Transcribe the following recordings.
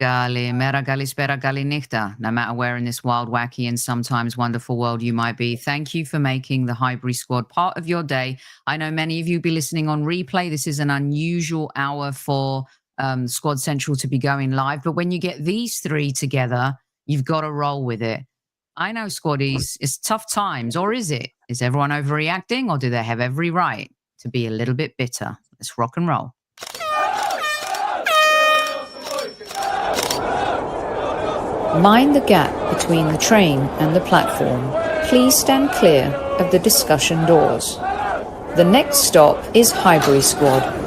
Galimera, galispera, galinichta. No matter where in this wild, wacky, and sometimes wonderful world you might be, thank you for making the Highbury Squad part of your day. I know many of you be listening on replay. This is an unusual hour for Squad Central to be going live. But when you get these three together, you've got to roll with it. I know, Squaddies, it's tough times, or is it? Is everyone overreacting, or do they have every right to be a little bit bitter? Let's rock and roll. Mind the gap between the train and the platform. Please stand clear of the discussion doors. The next stop is Highbury Squad.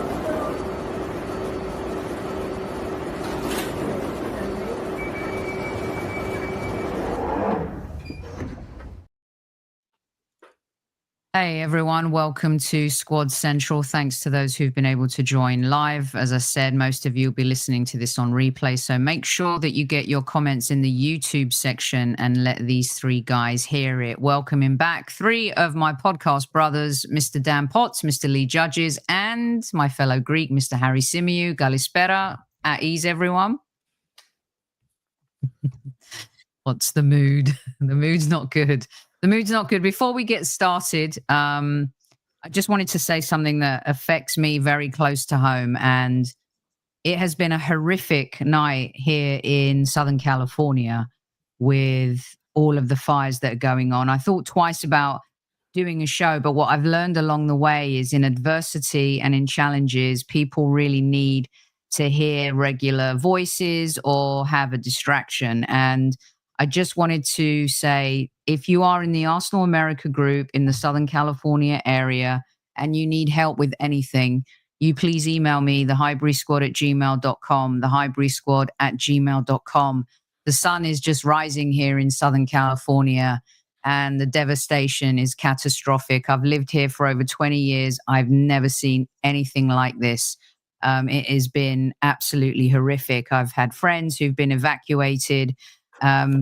Hey everyone, welcome to Squad Central. Thanks to those who've been able to join live. As I said, most of you will be listening to this on replay, so make sure that you get your comments in the YouTube section and let these three guys hear it. Welcoming back three of my podcast brothers, Mr. Dan Potts, Mr. Lee Judges, and my fellow Greek, Mr. Harry Symeou. Galispera. At ease, everyone. What's the mood? The mood's not good. The mood's not good. Before we get started, I just wanted to say something that affects me very close to home. And it has been a horrific night here in Southern California with all of the fires that are going on. I thought twice about doing a show, but what I've learned along the way is in adversity and in challenges, people really need to hear regular voices or have a distraction. And I just wanted to say, if you are in the Arsenal America group in the Southern California area and you need help with anything, you please email me, thehighburysquad@gmail.com, thehighburysquad@gmail.com. The sun is just rising here in Southern California and the devastation is catastrophic. I've lived here for over 20 years. I've never seen anything like this. It has been absolutely horrific. I've had friends who've been evacuated.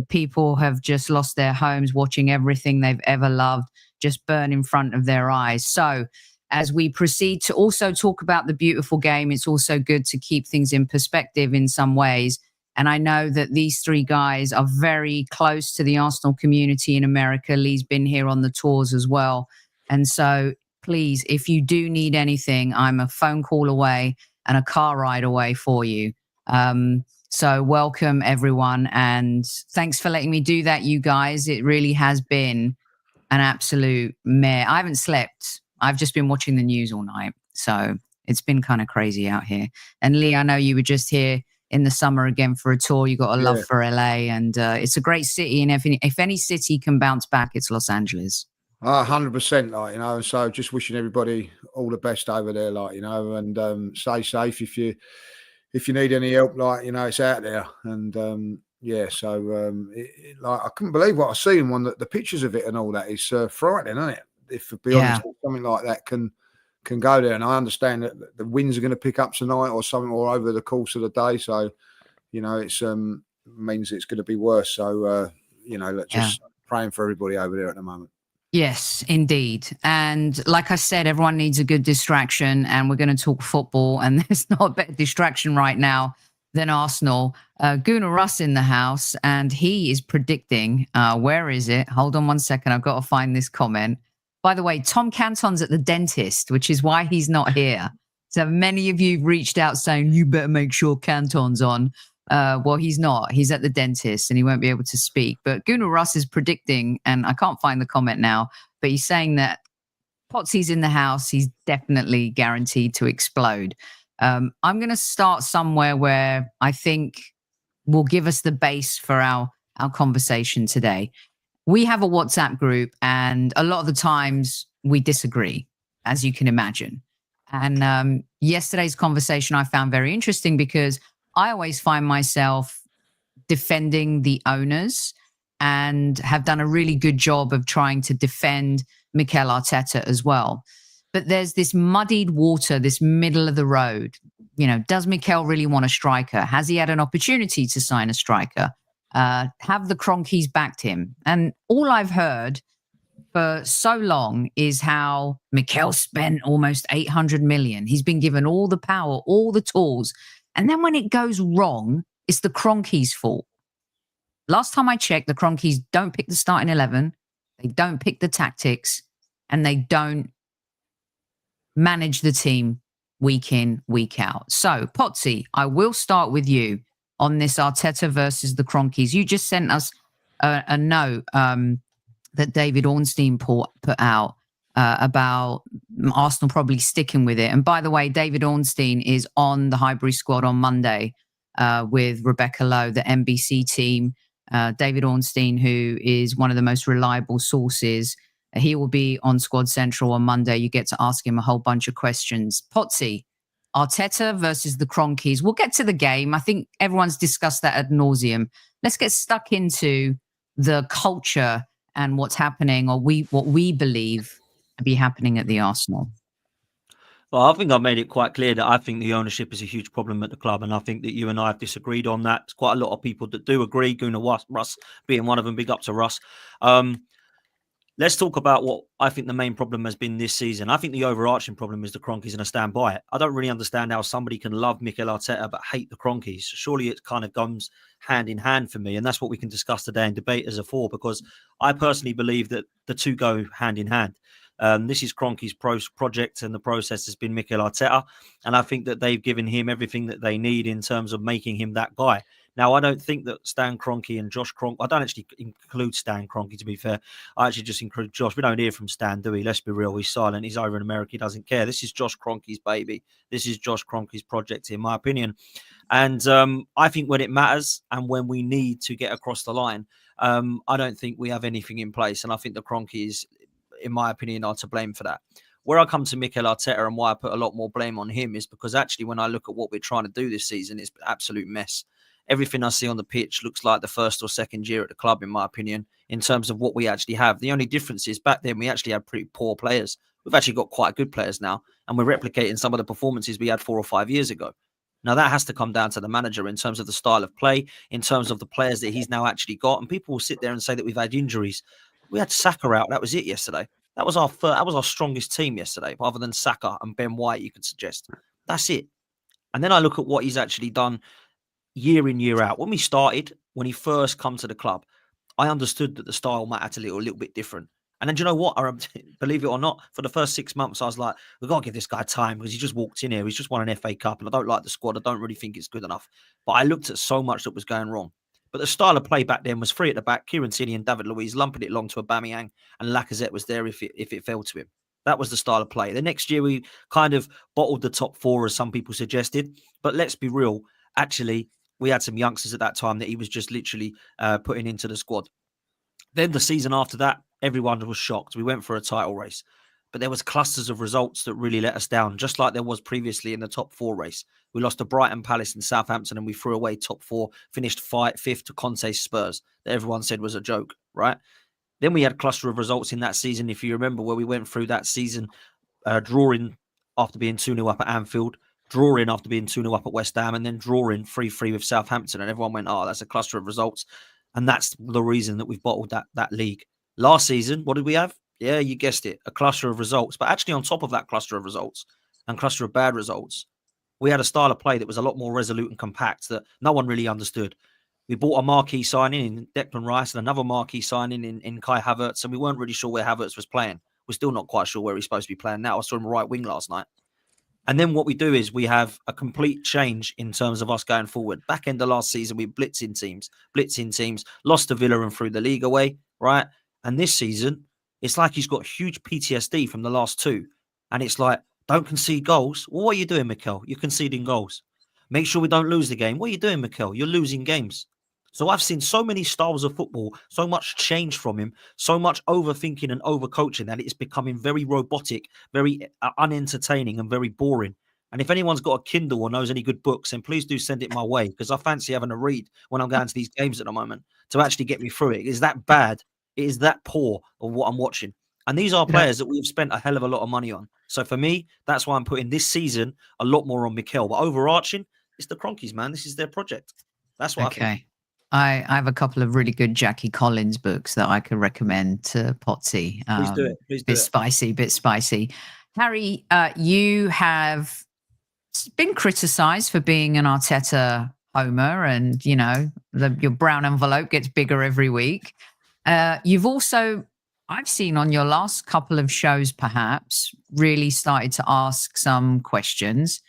People have just lost their homes, watching everything they've ever loved just burn in front of their eyes. So as we proceed to also talk about the beautiful game, it's also good to keep things in perspective in some ways. And I know that these three guys are very close to the Arsenal community in America. Lee's been here on the tours as well. And so please, if you do need anything, I'm a phone call away and a car ride away for you. So welcome, everyone, and thanks for letting me do that, you guys. It really has been an absolute mare. I haven't slept. I've just been watching the news all night. So it's been kind of crazy out here. And Lee, I know you were just here in the summer again for a tour. You got a love for LA, and it's a great city. And if any city can bounce back, it's Los Angeles. 100%, like, you know, so just wishing everybody all the best over there, like, you know, and stay safe if you need any help, like, you know, it's out there. And like, I couldn't believe what I seen when the pictures of it and all that is frightening, isn't it? If, to be honest, something like that can go there. And I understand that the winds are going to pick up tonight or something, or over the course of the day. So, you know, it's means it's going to be worse. So, you know, let's just praying for everybody over there at the moment. Yes, indeed. And like I said, everyone needs a good distraction, and we're going to talk football, and there's not a better distraction right now than Arsenal. Gunnar Russ in the house, and he is predicting, where is it? Hold on one second. I've got to find this comment. By the way, Tom Canton's at the dentist, which is why he's not here. So many of you reached out saying, you better make sure Canton's on. Well, he's not. He's at the dentist and he won't be able to speak. But Gunnar Russ is predicting, and I can't find the comment now, but he's saying that Potsy's in the house. He's definitely guaranteed to explode. I'm going to start somewhere where I think will give us the base for our conversation today. We have a WhatsApp group, and a lot of the times we disagree, as you can imagine. And yesterday's conversation I found very interesting because I always find myself defending the owners and have done a really good job of trying to defend Mikel Arteta as well. But there's this muddied water, this middle of the road. You know, does Mikel really want a striker? Has he had an opportunity to sign a striker? Have the Kroenkes backed him? And all I've heard for so long is how Mikel spent almost 800 million. He's been given all the power, all the tools. And then when it goes wrong, it's the Kroenkes' fault. Last time I checked, the Kroenkes don't pick the starting 11. They don't pick the tactics, and they don't manage the team week in, week out. So, Potsy, I will start with you on this Arteta versus the Kroenkes. You just sent us a note that David Ornstein put out about Arsenal probably sticking with it. And by the way, David Ornstein is on the Highbury Squad on Monday with Rebecca Lowe, the NBC team. David Ornstein, who is one of the most reliable sources. He will be on Squad Central on Monday. You get to ask him a whole bunch of questions. Potsy, Arteta versus the Kroenkes. We'll get to the game. I think everyone's discussed that ad nauseum. Let's get stuck into the culture and what's happening, or what we believe to be happening at the Arsenal. Well, I think I've made it quite clear that I think the ownership is a huge problem at the club, and I think that you and I have disagreed on that. There's quite a lot of people that do agree, Gunnar Russ being one of them. Big up to Russ. Let's talk about what I think the main problem has been this season. I think the overarching problem is the Kroenkes, and I stand by it. I don't really understand how somebody can love Mikel Arteta but hate the Kroenkes. Surely it kind of comes hand in hand for me, and that's what we can discuss today and debate as a four, because I personally believe that the two go hand in hand. This is Kroenkes' project, and the process has been Mikel Arteta, and I think that they've given him everything that they need in terms of making him that guy. Now, I don't think that Stan Kroenke and Josh Kroenke, I don't actually include Stan Kroenke, to be fair. I actually just include Josh. We don't hear from Stan, do we? Let's be real. He's silent. He's over in America. He doesn't care. This is Josh Kroenke's baby. This is Josh Kroenke's project, in my opinion. And I think when it matters and when we need to get across the line, I don't think we have anything in place. And I think the Kroenkes, in my opinion, are to blame for that. Where I come to Mikel Arteta and why I put a lot more blame on him is because actually when I look at what we're trying to do this season, it's an absolute mess. Everything I see on the pitch looks like the first or second year at the club, in my opinion, in terms of what we actually have. The only difference is back then we actually had pretty poor players. We've actually got quite good players now, and we're replicating some of the performances we had 4 or 5 years ago. Now, that has to come down to the manager in terms of the style of play, in terms of the players that he's now actually got. And people will sit there and say that we've had injuries. We had Saka out. That was it yesterday. That was our strongest team yesterday, other than Saka and Ben White, you could suggest. That's it. And then I look at what he's actually done year in, year out. When we started, when he first come to the club, I understood that the style mattered a little bit different. And then do you know what? Believe it or not, for the first 6 months, I was like, we've got to give this guy time because he just walked in here. He's just won an FA Cup and I don't like the squad. I don't really think it's good enough. But I looked at so much that was going wrong. But the style of play back then was free at the back. Kieran Tierney and David Luiz lumping it long to Aubameyang, and Lacazette was there if it fell to him. That was the style of play. The next year, we kind of bottled the top four, as some people suggested. But let's be real. Actually, we had some youngsters at that time that he was just literally putting into the squad. Then the season after that, everyone was shocked. We went for a title race. But there was clusters of results that really let us down, just like there was previously in the top four race. We lost to Brighton, Palace and Southampton, and we threw away top four, finished fifth to Conte's Spurs, that everyone said was a joke, right? Then we had a cluster of results in that season, if you remember, where we went through that season, drawing after being 2-0 up at Anfield, drawing after being 2-0 up at West Ham, and then drawing 3-3 with Southampton. And everyone went, oh, that's a cluster of results. And that's the reason that we've bottled that league. Last season, what did we have? Yeah, you guessed it, a cluster of results. But actually on top of that cluster of results and cluster of bad results, we had a style of play that was a lot more resolute and compact that no one really understood. We bought a marquee signing in Declan Rice and another marquee signing in Kai Havertz, and we weren't really sure where Havertz was playing. We're still not quite sure where he's supposed to be playing now. I saw him right wing last night. And then what we do is we have a complete change in terms of us going forward. Back end of last season, we blitzing teams, lost to Villa and threw the league away, right? And this season, it's like he's got huge PTSD from the last two. And it's like, don't concede goals. Well, what are you doing, Mikel? You're conceding goals. Make sure we don't lose the game. What are you doing, Mikel? You're losing games. So I've seen so many styles of football, so much change from him, so much overthinking and overcoaching that it's becoming very robotic, very unentertaining and very boring. And if anyone's got a Kindle or knows any good books, then please do send it my way, because I fancy having a read when I'm going to these games at the moment to actually get me through it. It is that bad. It is that poor of what I'm watching. And these are players that we've spent a hell of a lot of money on. So for me, that's why I'm putting this season a lot more on Mikel. But overarching, it's the Kroenkes, man. This is their project. That's what I think. I have a couple of really good Jackie Collins books that I could recommend to Potsy. Please do it. Please do it. Bit spicy. Harry, you have been criticised for being an Arteta Homer, and your brown envelope gets bigger every week. You've also, I've seen on your last couple of shows, perhaps really started to ask some questions.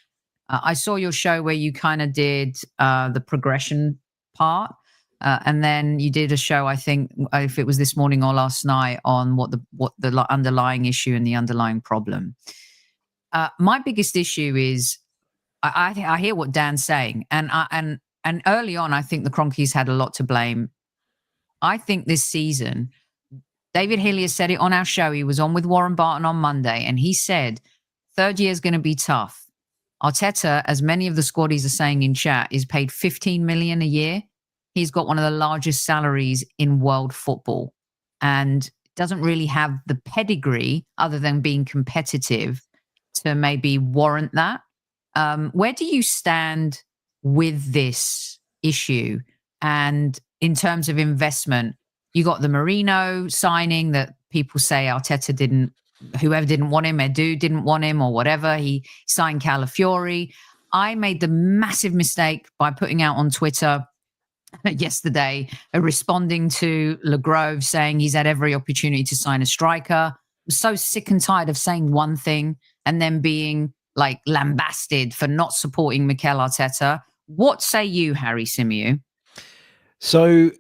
I saw your show where you kind of did the progression part. And then you did a show, I think, if it was this morning or last night, on what the underlying issue and the underlying problem. My biggest issue is I hear what Dan's saying, and early on, I think the Kroenkes had a lot to blame. I think this season, David Hillier said it on our show. He was on with Warren Barton on Monday, and he said third year is going to be tough. Arteta, as many of the squaddies are saying in chat, is paid 15 million a year. He's got one of the largest salaries in world football and doesn't really have the pedigree other than being competitive to maybe warrant that. Where do you stand with this issue? And in terms of investment, you got the Marino signing that people say Arteta whoever didn't want him, Edu didn't want him or whatever. He signed Calafiori. I made the massive mistake by putting out on Twitter yesterday, responding to Le Grove saying he's had every opportunity to sign a striker. I'm so sick and tired of saying one thing and then being like lambasted for not supporting Mikel Arteta. What say you, Harry Symeou? So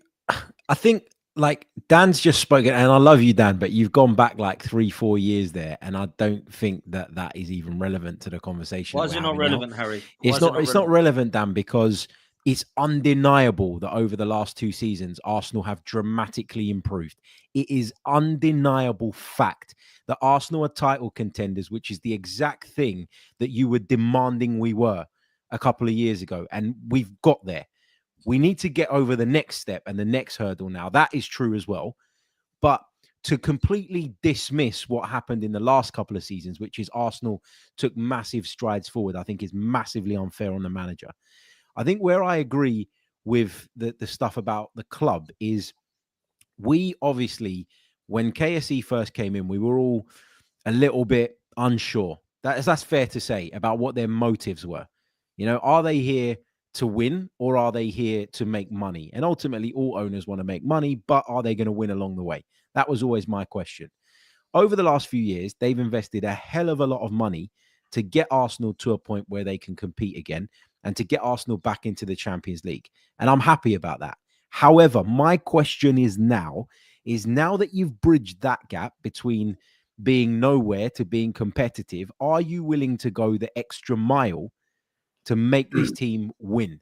I think like Dan's just spoken, and I love you, Dan, but you've gone back like 3-4 years there, and I don't think that is even relevant to the conversation. Why is it not relevant, Harry? It's not relevant, Dan, because it's undeniable that over the last 2 seasons, Arsenal have dramatically improved. It is undeniable fact that Arsenal are title contenders, which is the exact thing that you were demanding we were a couple of years ago. And we've got there. We need to get over the next step and the next hurdle now. That is true as well. But to completely dismiss what happened in the last couple of seasons, which is Arsenal took massive strides forward, I think is massively unfair on the manager. I think where I agree with the stuff about the club is we obviously, when KSE first came in, we were all a little bit unsure. That's fair to say about what their motives were. Are they here to win or are they here to make money? And ultimately, all owners want to make money, but are they going to win along the way? That was always my question. Over the last few years, they've invested a hell of a lot of money to get Arsenal to a point where they can compete again and to get Arsenal back into the Champions League. And I'm happy about that. However, my question is now that you've bridged that gap between being nowhere to being competitive, are you willing to go the extra mile to make this team win?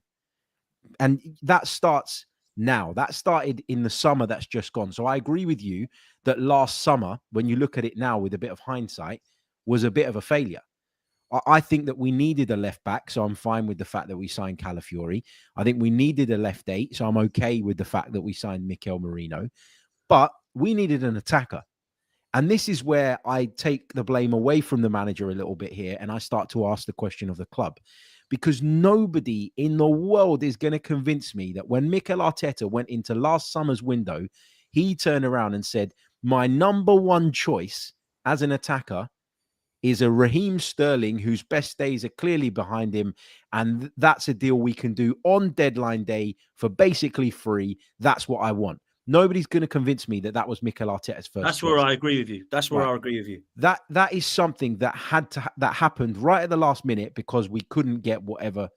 And that starts now. That started in the summer that's just gone. So I agree with you that last summer, when you look at it now with a bit of hindsight, was a bit of a failure. I think that we needed a left back, so I'm fine with the fact that we signed Calafiori. I think we needed a left 8, so I'm okay with the fact that we signed Mikel Merino. But we needed an attacker. And this is where I take the blame away from the manager a little bit here, and I start to ask the question of the club. Because nobody in the world is going to convince me that when Mikel Arteta went into last summer's window, he turned around and said, my number one choice as an attacker is a Raheem Sterling whose best days are clearly behind him. And that's a deal we can do on deadline day for basically free. That's what I want. Nobody's going to convince me that was Mikel Arteta's first. That's where I agree with you. That's where I agree with you. That is something that that happened right at the last minute because we couldn't get whatever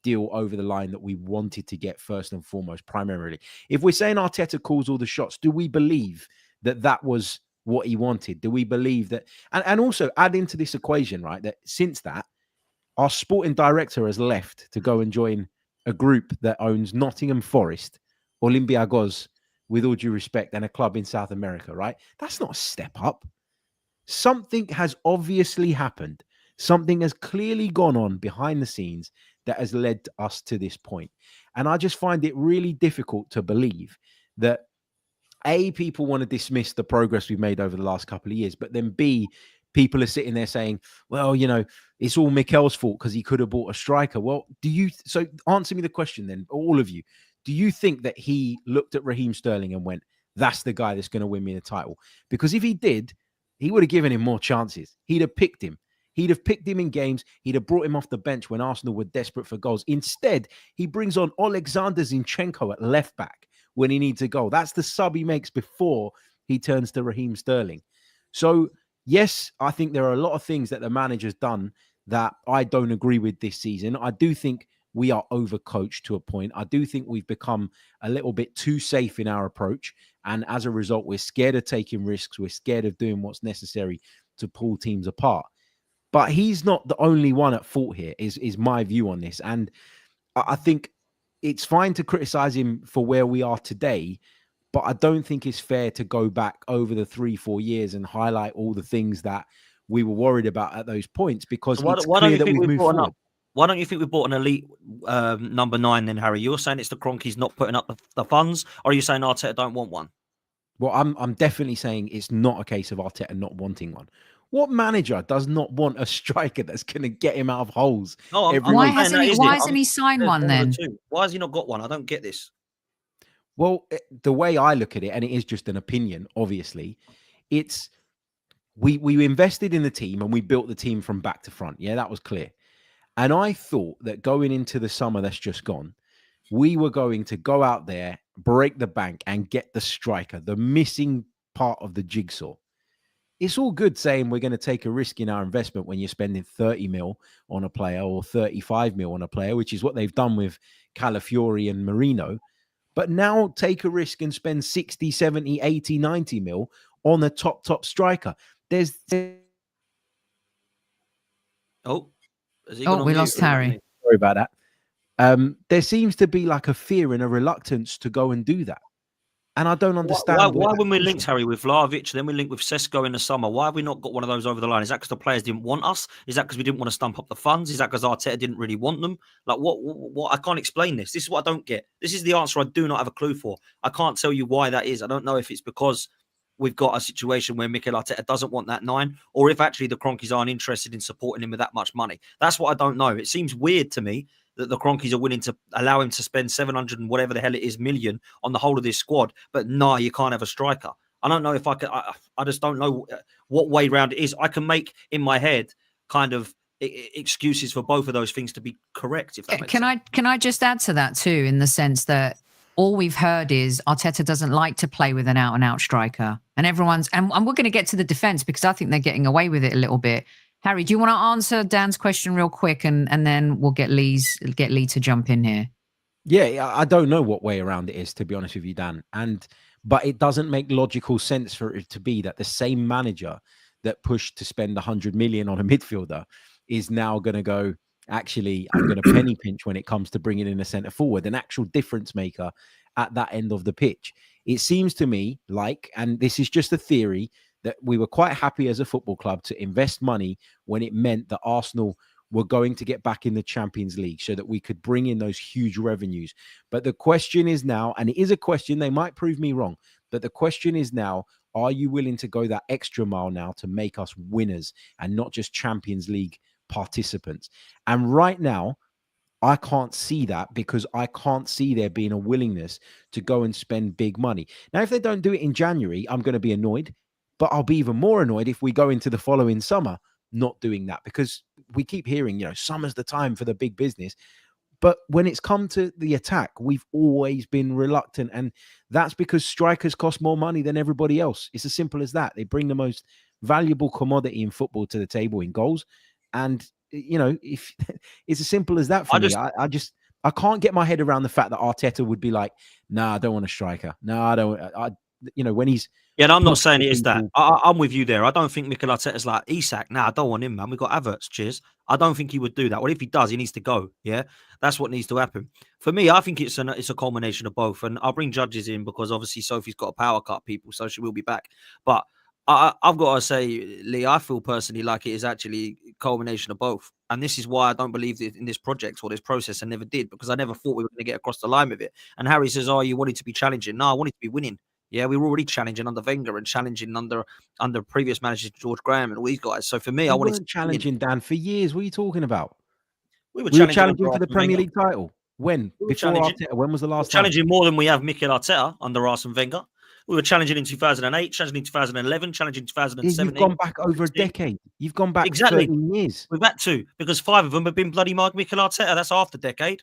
deal over the line that we wanted to get first and foremost, primarily. If we're saying Arteta calls all the shots, do we believe that was what he wanted? Do we believe that? And also add into this equation, right, that since that, our sporting director has left to go and join a group that owns Nottingham Forest, Olympiacos, with all due respect, and a club in South America, right? That's not a step up. Something has obviously happened. Something has clearly gone on behind the scenes that has led us to this point. And I just find it really difficult to believe that A, people want to dismiss the progress we've made over the last couple of years, but then B, people are sitting there saying, well, it's all Mikel's fault because he could have bought a striker. Well, so answer me the question then, all of you. Do you think that he looked at Raheem Sterling and went, that's the guy that's going to win me the title? Because if he did, he would have given him more chances. He'd have picked him. He'd have picked him in games. He'd have brought him off the bench when Arsenal were desperate for goals. Instead, he brings on Alexander Zinchenko at left back when he needs a goal. That's the sub he makes before he turns to Raheem Sterling. So, yes, I think there are a lot of things that the manager's done that I don't agree with this season. I do think we are overcoached to a point. I do think we've become a little bit too safe in our approach. And as a result, we're scared of taking risks. We're scared of doing what's necessary to pull teams apart. But he's not the only one at fault here, is my view on this. And I think it's fine to criticize him for where we are today, but I don't think it's fair to go back over the 3-4 years and highlight all the things that we were worried about at those points, because why it's don't clear you that think we've we moved brought forward. Why don't you think we bought an elite number 9 then, Harry? You're saying it's the Kroenkes not putting up the funds, or are you saying Arteta don't want one? Well, I'm definitely saying it's not a case of Arteta not wanting one. What manager does not want a striker that's going to get him out of holes? No, Why hasn't he signed one then? Why has he not got one? I don't get this. Well, the way I look at it, and it is just an opinion, obviously, it's we invested in the team and we built the team from back to front. Yeah, that was clear. And I thought that going into the summer that's just gone, we were going to go out there, break the bank, and get the striker, the missing part of the jigsaw. It's all good saying we're going to take a risk in our investment when you're spending 30 mil on a player or 35 mil on a player, which is what they've done with Calafiori and Marino. But now take a risk and spend 60, 70, 80, 90 mil on a top striker. We lost Harry. Sorry about that. There seems to be like a fear and a reluctance to go and do that. And I don't understand. Why when we linked Harry with Vlahovic, then we linked with Sesko in the summer, why have we not got one of those over the line? Is that because the players didn't want us? Is that because we didn't want to stump up the funds? Is that because Arteta didn't really want them? Like, what? I can't explain this. This is what I don't get. This is the answer I do not have a clue for. I can't tell you why that is. I don't know if it's because we've got a situation where Mikel Arteta doesn't want that 9, or if actually the Kroenkes aren't interested in supporting him with that much money. That's what I don't know. It seems weird to me that the Kroenkes are willing to allow him to spend 700 and whatever the hell it is million on the whole of this squad, but no, you can't have a striker. I don't know if I could. I just don't know what way round it is. I can make in my head kind of excuses for both of those things to be correct. If that makes sense. Can I just add to that too, in the sense that all we've heard is Arteta doesn't like to play with an out-and-out striker, and everyone's and we're going to get to the defense because I think they're getting away with it a little bit. Harry, do you want to answer Dan's question real quick, and then we'll get Lee to jump in here? Yeah, I don't know what way around it is, to be honest with you, Dan. But it doesn't make logical sense for it to be that the same manager that pushed to spend 100 million on a midfielder is now going to go, actually, I'm going to penny pinch when it comes to bringing in a centre forward, an actual difference maker at that end of the pitch. It seems to me like, and this is just a theory, that we were quite happy as a football club to invest money when it meant that Arsenal were going to get back in the Champions League so that we could bring in those huge revenues. But the question is now, and it is a question, they might prove me wrong, but the question is now, are you willing to go that extra mile now to make us winners and not just Champions League participants? And right now, I can't see that, because I can't see there being a willingness to go and spend big money. Now, if they don't do it in January, I'm going to be annoyed. But I'll be even more annoyed if we go into the following summer not doing that, because we keep hearing, summer's the time for the big business. But when it's come to the attack, we've always been reluctant. And that's because strikers cost more money than everybody else. It's as simple as that. They bring the most valuable commodity in football to the table in goals. And, if it's as simple as that for me. I can't get my head around the fact that Arteta would be like, nah, I don't want a striker. No, I don't. When he's... Yeah, and I'm not saying it is that. I'm with you there. I don't think Mikel Arteta's like, Isak, nah, I don't want him, man. We've got Havertz, cheers. I don't think he would do that. Well, if he does, he needs to go. Yeah, that's what needs to happen. For me, I think it's a culmination of both. And I'll bring judges in because obviously Sophie's got a power cut, people, so she will be back. But I've got to say, Lee, I feel personally like it is actually a culmination of both. And this is why I don't believe in this project or this process. I never did, because I never thought we were going to get across the line with it. And Harry says, oh, you wanted to be challenging. No, I wanted to be winning. Yeah, we were already challenging under Wenger and challenging under previous managers, George Graham and all these guys. So for me, I wanted to challenging Dan for years. What are you talking about? We were challenging for the Premier League title. When? We Before Arteta? When was the last time? Challenging more than we have Mikel Arteta under Arsene Wenger. We were challenging in 2008, challenging in 2011, challenging in 2017. You've gone back over a decade. You've gone back exactly 13 years. We've had to, because 5 of them have been bloody Mikel Arteta. That's half the decade.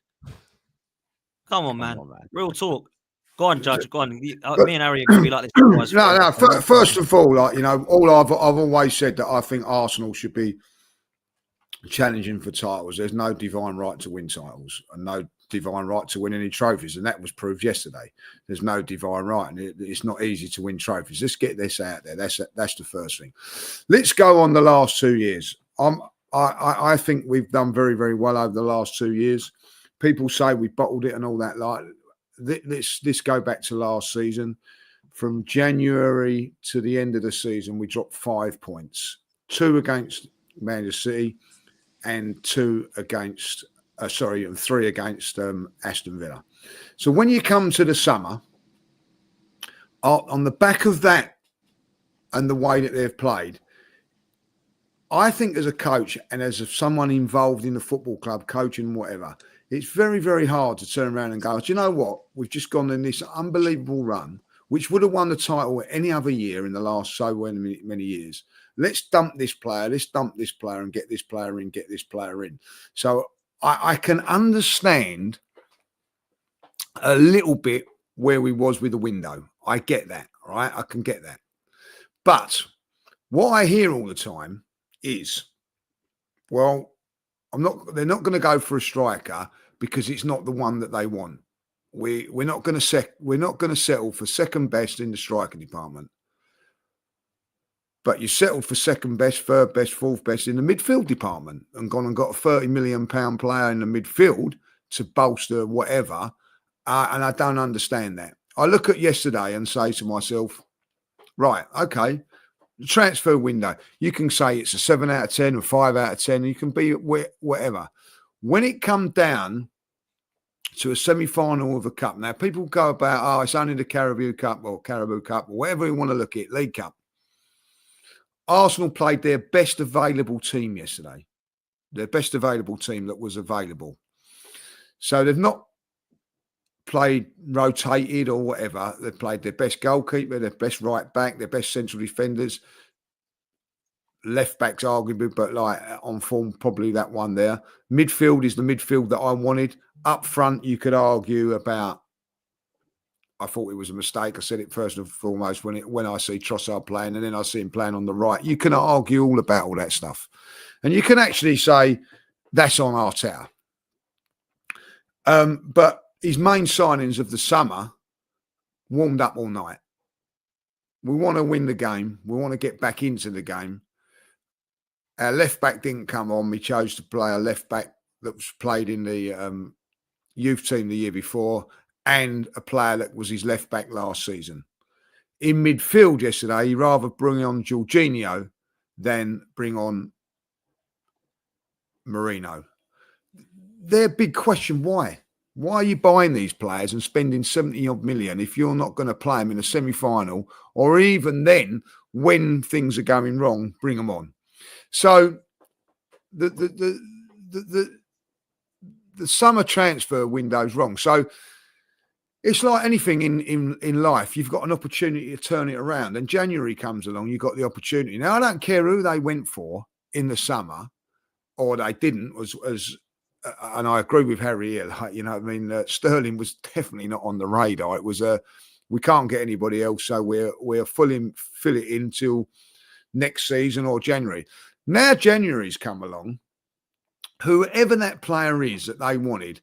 Come on, man. Real talk. Go on, Judge. Go on. Me and Harry are going to be like this. No. First of all, like, you know, I've always said that I think Arsenal should be challenging for titles. There's no divine right to win titles and no divine right to win any trophies, and that was proved yesterday. There's no divine right, and it's not easy to win trophies. Let's get this out there. That's the first thing. Let's go on the last 2 years. I think we've done very, very well over the last 2 years. People say we bottled it and all that. Like, let's go back to last season. From January to the end of the season, we dropped 5 points: 2 against Manchester City, and 3 against Aston Villa. So when you come to the summer, on the back of that and the way that they've played, I think as a coach and as someone involved in the football club, coaching, whatever, it's very, very hard to turn around and go, do you know what? We've just gone in this unbelievable run, which would have won the title any other year in the last so many years. Let's dump this player, and get this player in, So I can understand a little bit where we was with the window. I get that, right? I can get that. But what I hear all the time is, well, they're not going to go for a striker because it's not the one that they want. We're not going to settle for second best in the striker department. But you settled for second best, third best, fourth best in the midfield department and gone and got a £30 million player in the midfield to bolster whatever. And I don't understand that. I look at yesterday and say to myself, right, okay, the transfer window, you can say it's a 7 out of 10 or 5 out of 10. You can be whatever. When it comes down to a semi-final of a cup, now people go about, it's only the Caribou Cup or whatever you want to look at, League Cup. Arsenal played their best available team yesterday, their best available team that was available. So they've not played rotated or whatever. They've played their best goalkeeper, their best right back, their best central defenders, left backs arguably, but like on form, probably that one there. Midfield is the midfield that I wanted. Up front, you could argue about. I thought it was a mistake. I said it first and foremost when I see Trossard playing, and then I see him playing on the right. You can argue all about all that stuff, and you can actually say that's on Arteta. But his main signings of the summer warmed up all night. We want to win the game. We want to get back into the game. Our left back didn't come on. We chose to play a left back that was played in the youth team the year before, and a player that was his left back last season. In midfield yesterday, he rather bring on Jorginho than bring on Marino. Their big question, why? Why are you buying these players and spending 70-odd million if you're not going to play them in a semi-final, or even then, when things are going wrong, bring them on? So the summer transfer window is wrong. So it's like anything in life. You've got an opportunity to turn it around, and January comes along, you've got the opportunity. Now, I don't care who they went for in the summer, or they didn't, and I agree with Harry here. You know what I mean? Sterling was definitely not on the radar. It was we can't get anybody else, so we'll fill it in till next season or January. Now January's come along. Whoever that player is that they wanted,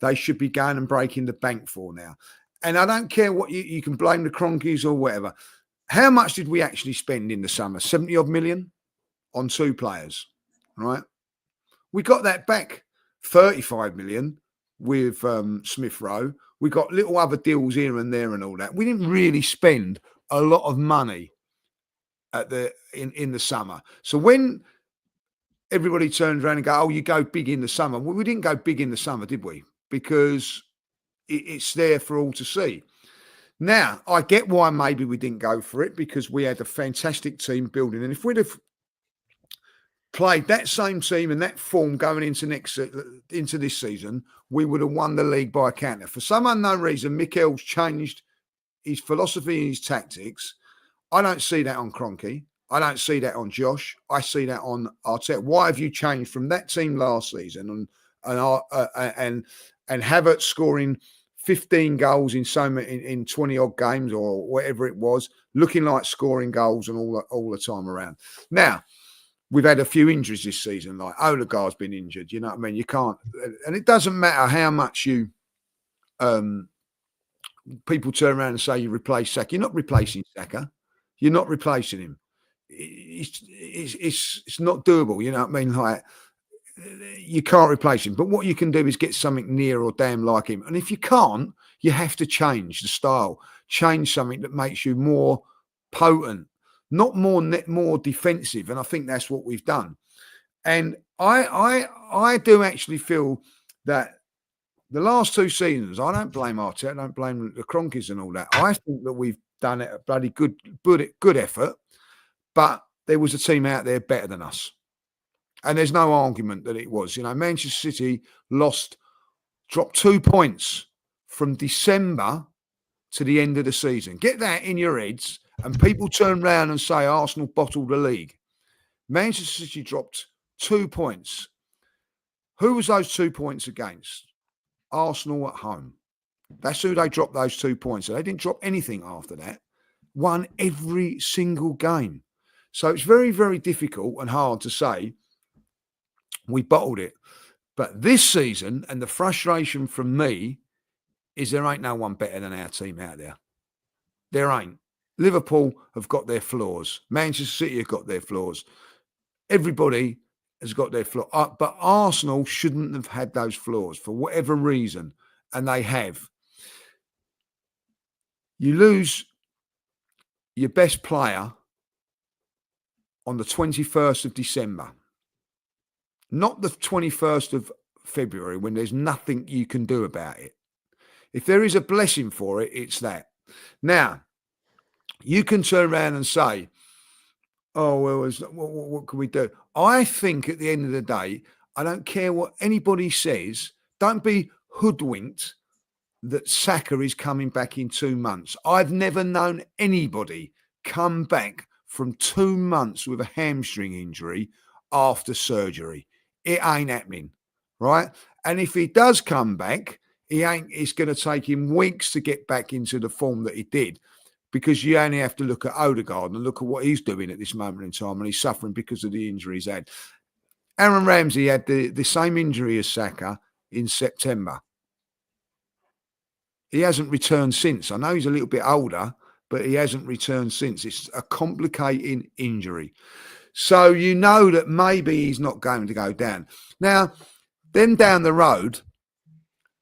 they should be going and breaking the bank for now. And I don't care what you can blame the Kroenkes or whatever. How much did we actually spend in the summer? 70-odd million on 2 players, right? We got that back. 35 million with Smith Rowe. We got little other deals here and there and all that. We didn't really spend a lot of money in the summer. So when everybody turns around and go, oh, you go big in the summer. Well, we didn't go big in the summer, did we? Because it's there for all to see. Now, I get why maybe we didn't go for it, because we had a fantastic team building. And if we'd have played that same team and that form going into this season, we would have won the league by a counter. For some unknown reason, Mikel's changed his philosophy and his tactics. I don't see that on Kroenke. I don't see that on Josh. I see that on Arteta. Why have you changed from that team last season and Havertz scoring 15 goals in 20 odd games or whatever it was, looking like scoring goals and all the time around. Now, we've had a few injuries this season, like Odegaard's been injured. You know what I mean? You can't, and it doesn't matter how much you people turn around and say you replace Saka. You're not replacing Saka. You're not replacing him. It's not doable. You know what I mean? Like, you can't replace him. But what you can do is get something near or damn like him. And if you can't, you have to change the style. Change something that makes you more potent, not more defensive. And I think that's what we've done. And I do actually feel that the last two seasons, I don't blame Arteta, I don't blame the Kroenkes and all that. I think that we've done it a bloody good effort, but there was a team out there better than us. And there's no argument that it was. You know, Manchester City dropped 2 points from December to the end of the season. Get that in your heads, and people turn around and say Arsenal bottled the league. Manchester City dropped 2 points. Who was those 2 points against? Arsenal at home. That's who they dropped those 2 points. So they didn't drop anything after that. Won every single game. So it's very, very difficult and hard to say we bottled it. But this season, and the frustration from me, is there ain't no one better than our team out there. There ain't. Liverpool have got their flaws. Manchester City have got their flaws. Everybody has got their flaws. But Arsenal shouldn't have had those flaws for whatever reason, and they have. You lose your best player on the 21st of December, not the 21st of February, when there's nothing you can do about it. If there is a blessing for it, it's that. Now, you can turn around and say, oh, well, what can we do? I think at the end of the day, I don't care what anybody says. Don't be hoodwinked that Saka is coming back in 2 months. I've never known anybody come back from 2 months with a hamstring injury after surgery. It ain't happening, right? And if he does come back, it's going to take him weeks to get back into the form that he did, because you only have to look at Odegaard and look at what he's doing at this moment in time, and he's suffering because of the injury he's had. Aaron Ramsey had the same injury as Saka in September. He hasn't returned since. I know he's a little bit older, but he hasn't returned since. It's a complicating injury. So you know that maybe he's not going to go down. Now, then down the road,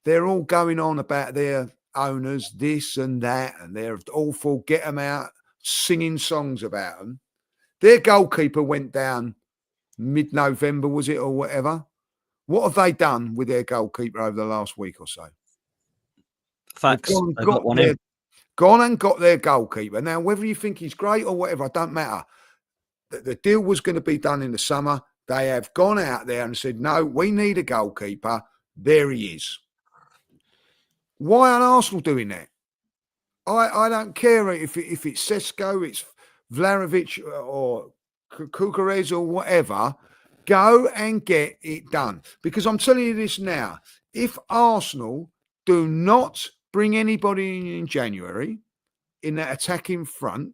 they're all going on about their owners, this and that, and they're awful, get them out, singing songs about them. Their goalkeeper went down mid-November, was it, or whatever? What have they done with their goalkeeper over the last week or so? Facts. Gone and got their goalkeeper. Now, whether you think he's great or whatever, it don't matter. The deal was going to be done in the summer. They have gone out there and said, no, we need a goalkeeper. There he is. Why aren't Arsenal doing that? I don't care if it's Sesko, it's Vlahovic or Kukureya or whatever. Go and get it done. Because I'm telling you this now. If Arsenal do not bring anybody in January in that attacking front,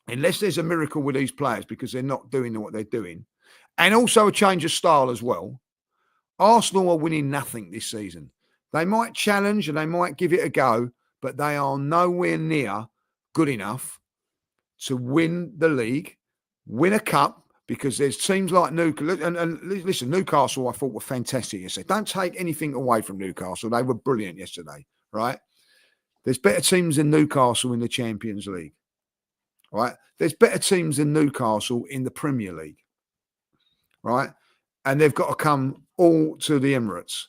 unless there's a miracle with these players because they're not doing what they're doing, and also a change of style as well, Arsenal are winning nothing this season. They might challenge and they might give it a go, but they are nowhere near good enough to win the league, win a cup, because there's teams like Newcastle. And listen, Newcastle I thought were fantastic yesterday. Don't take anything away from Newcastle. They were brilliant yesterday, right? There's better teams than Newcastle in the Champions League, right? There's better teams than Newcastle in the Premier League, right? And they've got to come all to the Emirates.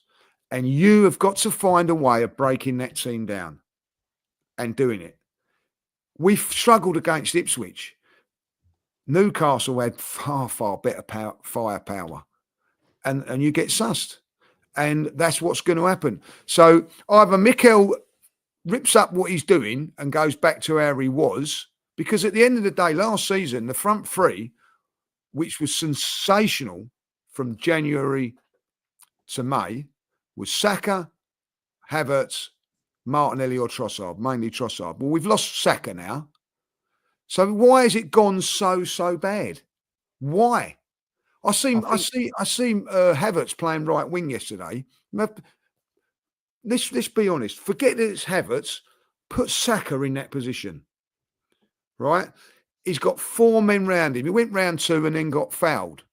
And you have got to find a way of breaking that team down and doing it. We've struggled against Ipswich. Newcastle had far, far better firepower. And you get sussed. And that's what's going to happen. So either Mikel rips up what he's doing and goes back to how he was. Because at the end of the day, last season, the front three, which was sensational from January to May, was Saka, Havertz, Martinelli or Trossard, mainly Trossard. Well, we've lost Saka now. So why has it gone so bad? Why? I see Havertz playing right wing yesterday. Let's be honest. Forget that it's Havertz. Put Saka in that position. Right? He's got 4 men round him. He went round 2 and then got fouled.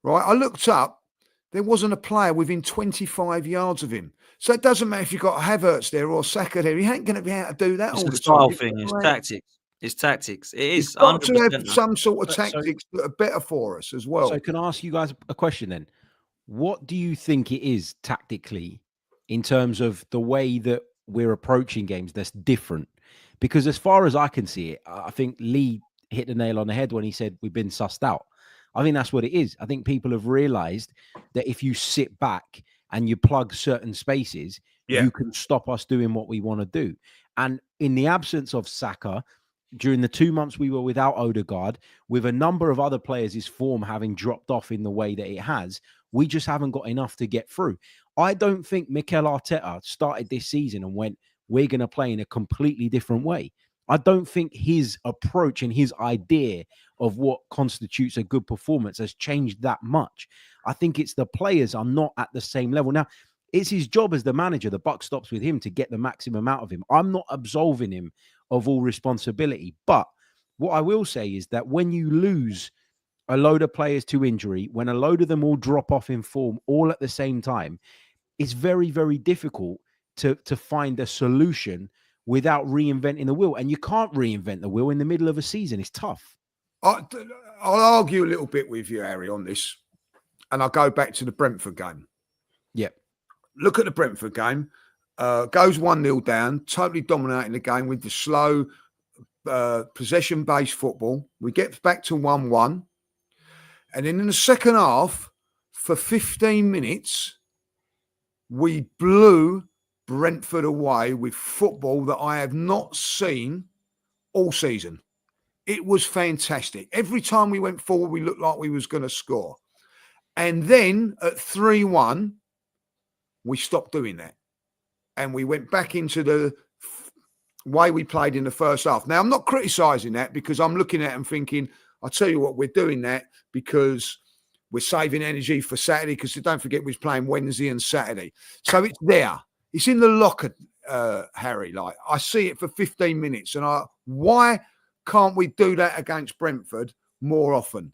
Right? I looked up. There wasn't a player within 25 yards of him. So it doesn't matter if you've got Havertz there or Saka there. He ain't going to be able to do that all the time. It's a style thing. It's tactics. It's tactics. It is. You've got to have some sort of tactics that are better for us as well. So can I ask you guys a question then? What do you think it is tactically in terms of the way that we're approaching games that's different? Because as far as I can see it, I think Lee hit the nail on the head when he said we've been sussed out. I think that's what it is. I think people have realized that if you sit back and you plug certain spaces, you can stop us doing what we want to do. And in the absence of Saka, during the 2 months we were without Odegaard, with a number of other players, his form having dropped off in the way that it has, we just haven't got enough to get through. I don't think Mikel Arteta started this season and went, we're going to play in a completely different way. I don't think his approach and his idea of what constitutes a good performance has changed that much. I think it's the players are not at the same level. Now, it's his job as the manager. The buck stops with him to get the maximum out of him. I'm not absolving him of all responsibility. But what I will say is that when you lose a load of players to injury, when a load of them all drop off in form all at the same time, it's very, very difficult to find a solution without reinventing the wheel. And you can't reinvent the wheel in the middle of a season. It's tough. I'll argue a little bit with you, Harry, on this. And I'll go back to the Brentford game. Yeah. Look at the Brentford game. Goes 1-0 down, totally dominating the game with the slow possession-based football. We get back to 1-1. And then in the second half, for 15 minutes, we blew Brentford away with football that I have not seen all season. It was fantastic. Every time we went forward, we looked like we was going to score. And then at 3-1, we stopped doing that. And we went back into the way we played in the first half. Now, I'm not criticising that because I'm looking at it and thinking, I'll tell you what, we're doing that because we're saving energy for Saturday, because don't forget we're playing Wednesday and Saturday. So it's there. It's in the locker, Harry. Like, I see it for 15 minutes. And why can't we do that against Brentford more often?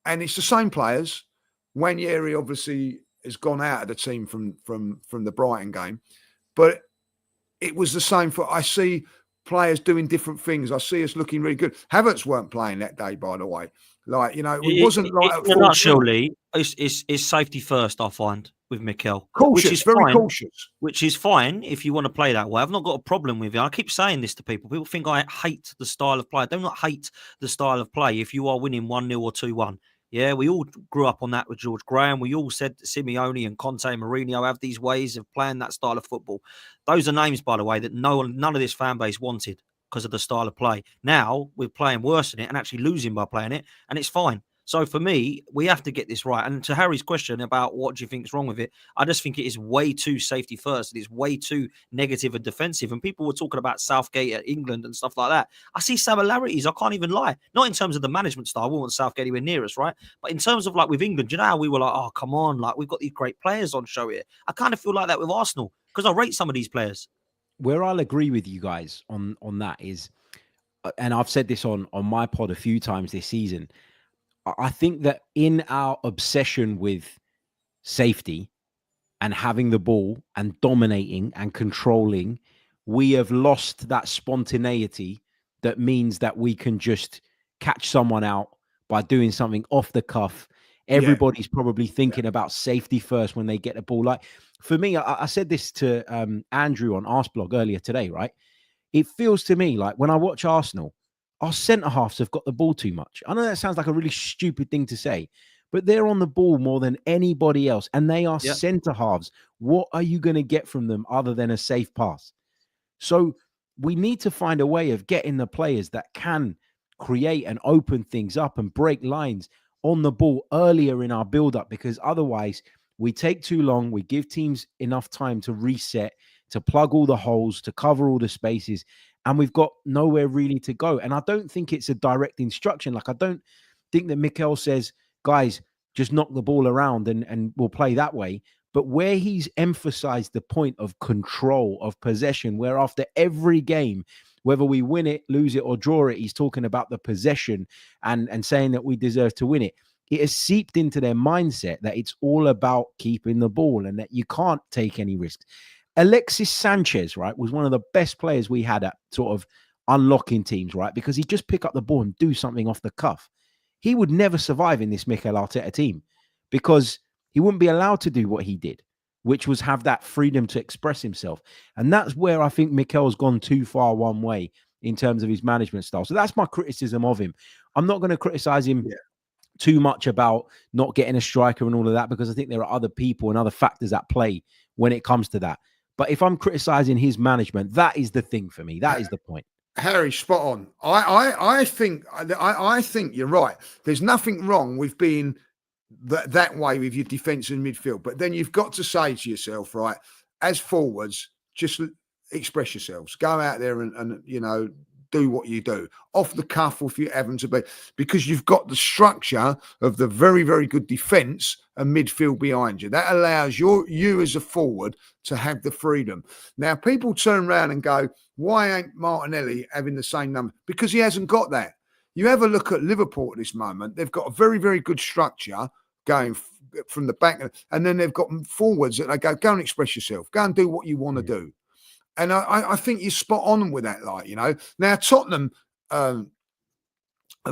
And it's the same players. Wanyeri obviously has gone out of the team from the Brighton game. But it was the same I see players doing different things. I see us looking really good. Havertz weren't playing that day, by the way. Like, it wasn't like... In a nutshell, Lee, it's safety first, I find, with Mikel. Cautious, which is very cautious. Which is fine if you want to play that way. I've not got a problem with it. I keep saying this to people. People think I hate the style of play. I do not hate the style of play if you are winning 1-0 or 2-1. Yeah, we all grew up on that with George Graham. We all said Symeou and Conte and Mourinho have these ways of playing that style of football. Those are names, by the way, that none of this fan base wanted because of the style of play. Now we're playing worse in it and actually losing by playing it, and it's fine. So for me, we have to get this right. And to Harry's question about what do you think is wrong with it, I just think it is way too safety first. It is way too negative and defensive. And people were talking about Southgate at England and stuff like that. I see similarities. I can't even lie. Not in terms of the management style. We want Southgate anywhere near us, right? But in terms of like with England, you know how we were like, oh, come on. Like, we've got these great players on show here. I kind of feel like that with Arsenal because I rate some of these players. Where I'll agree with you guys on that is, and I've said this on my pod a few times this season, I think that in our obsession with safety and having the ball and dominating and controlling, we have lost that spontaneity that means that we can just catch someone out by doing something off the cuff. Everybody's probably thinking about safety first when they get the ball. Like, for me, I said this to Andrew on Arsblog earlier today, right? It feels to me like when I watch Arsenal, our centre-halves have got the ball too much. I know that sounds like a really stupid thing to say, but they're on the ball more than anybody else, and they are centre-halves. What are you going to get from them other than a safe pass? So we need to find a way of getting the players that can create and open things up and break lines on the ball earlier in our build-up, because otherwise we take too long. We give teams enough time to reset, to plug all the holes, to cover all the spaces, and we've got nowhere really to go. And I don't think it's a direct instruction. Like, I don't think that Mikel says, guys, just knock the ball around and we'll play that way. But where he's emphasized the point of control, of possession, where after every game, whether we win it, lose it, or draw it, he's talking about the possession and saying that we deserve to win it. It has seeped into their mindset that it's all about keeping the ball and that you can't take any risks. Alexis Sanchez, right, was one of the best players we had at sort of unlocking teams, right, because he'd just pick up the ball and do something off the cuff. He would never survive in this Mikel Arteta team because he wouldn't be allowed to do what he did, which was have that freedom to express himself. And that's where I think Mikel's gone too far one way in terms of his management style. So that's my criticism of him. I'm not going to criticize him too much about not getting a striker and all of that, because I think there are other people and other factors at play when it comes to that. But if I'm criticizing his management, that is the thing for me. That is the point. Harry, spot on. I think you're right. There's nothing wrong with being that way with your defence and midfield, but then you've got to say to yourself, right, as forwards, just express yourselves. Go out there and you know, do what you do off the cuff if you happen to be, because you've got the structure of the very, very good defence and midfield behind you. That allows you as a forward to have the freedom. Now, people turn around and go, why ain't Martinelli having the same number? Because he hasn't got that. You have a look at Liverpool at this moment. They've got a very, very good structure going from the back, and then they've got forwards that they go and express yourself. Go and do what you want to do. And I think you're spot on with that, like, you know. Now, Tottenham have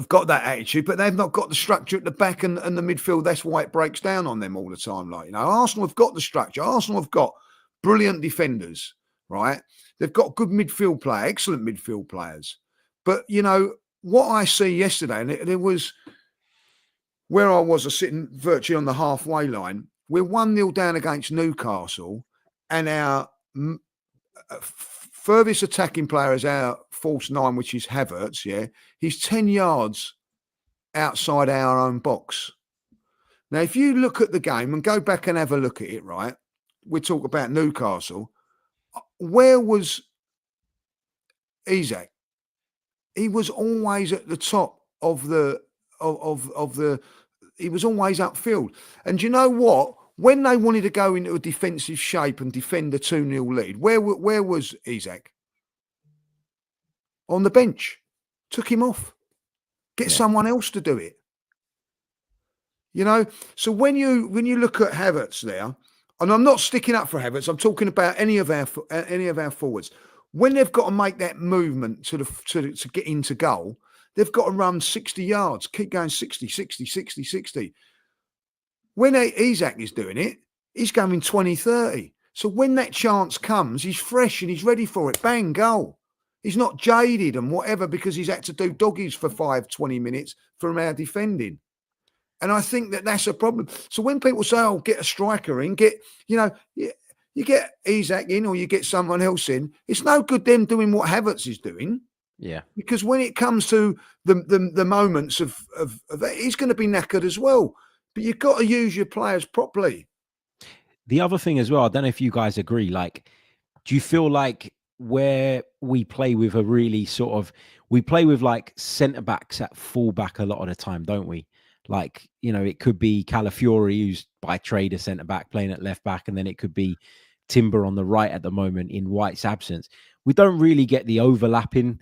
got that attitude, but they've not got the structure at the back and the midfield. That's why it breaks down on them all the time, like, you know. Arsenal have got the structure. Arsenal have got brilliant defenders, right? They've got good midfield players, excellent midfield players. But, you know, what I see yesterday, and it was where I was sitting virtually on the halfway line, we're 1-0 down against Newcastle, and our furthest attacking player is our false nine, which is Havertz. Yeah, he's 10 yards outside our own box. Now, if you look at the game and go back and have a look at it, right, we talk about Newcastle. Where was Isak? He was always at the top of the he was always upfield. And you know what? When they wanted to go into a defensive shape and defend the 2-0 lead, where was Isak? On the bench. Took him off. Get someone else to do it. You know? So when you look at Havertz there, and I'm not sticking up for Havertz, I'm talking about any of our forwards. When they've got to make that movement to get into goal, they've got to run 60 yards, keep going 60, 60, 60, 60. When Isak is doing it, he's going 20, 30. So when that chance comes, he's fresh and he's ready for it. Bang, goal. He's not jaded and whatever because he's had to do doggies for 20 minutes from our defending. And I think that's a problem. So when people say, oh, get a striker in, you get Isak in or you get someone else in, it's no good them doing what Havertz is doing. Yeah. Because when it comes to the moments of that, he's going to be knackered as well. But you've got to use your players properly. The other thing as well, I don't know if you guys agree, like, do you feel like where we play with we play with like centre-backs at full-back a lot of the time, don't we? Like, you know, it could be Calafiori, who's by trade a centre-back playing at left-back, and then it could be Timber on the right at the moment in White's absence. We don't really get the overlapping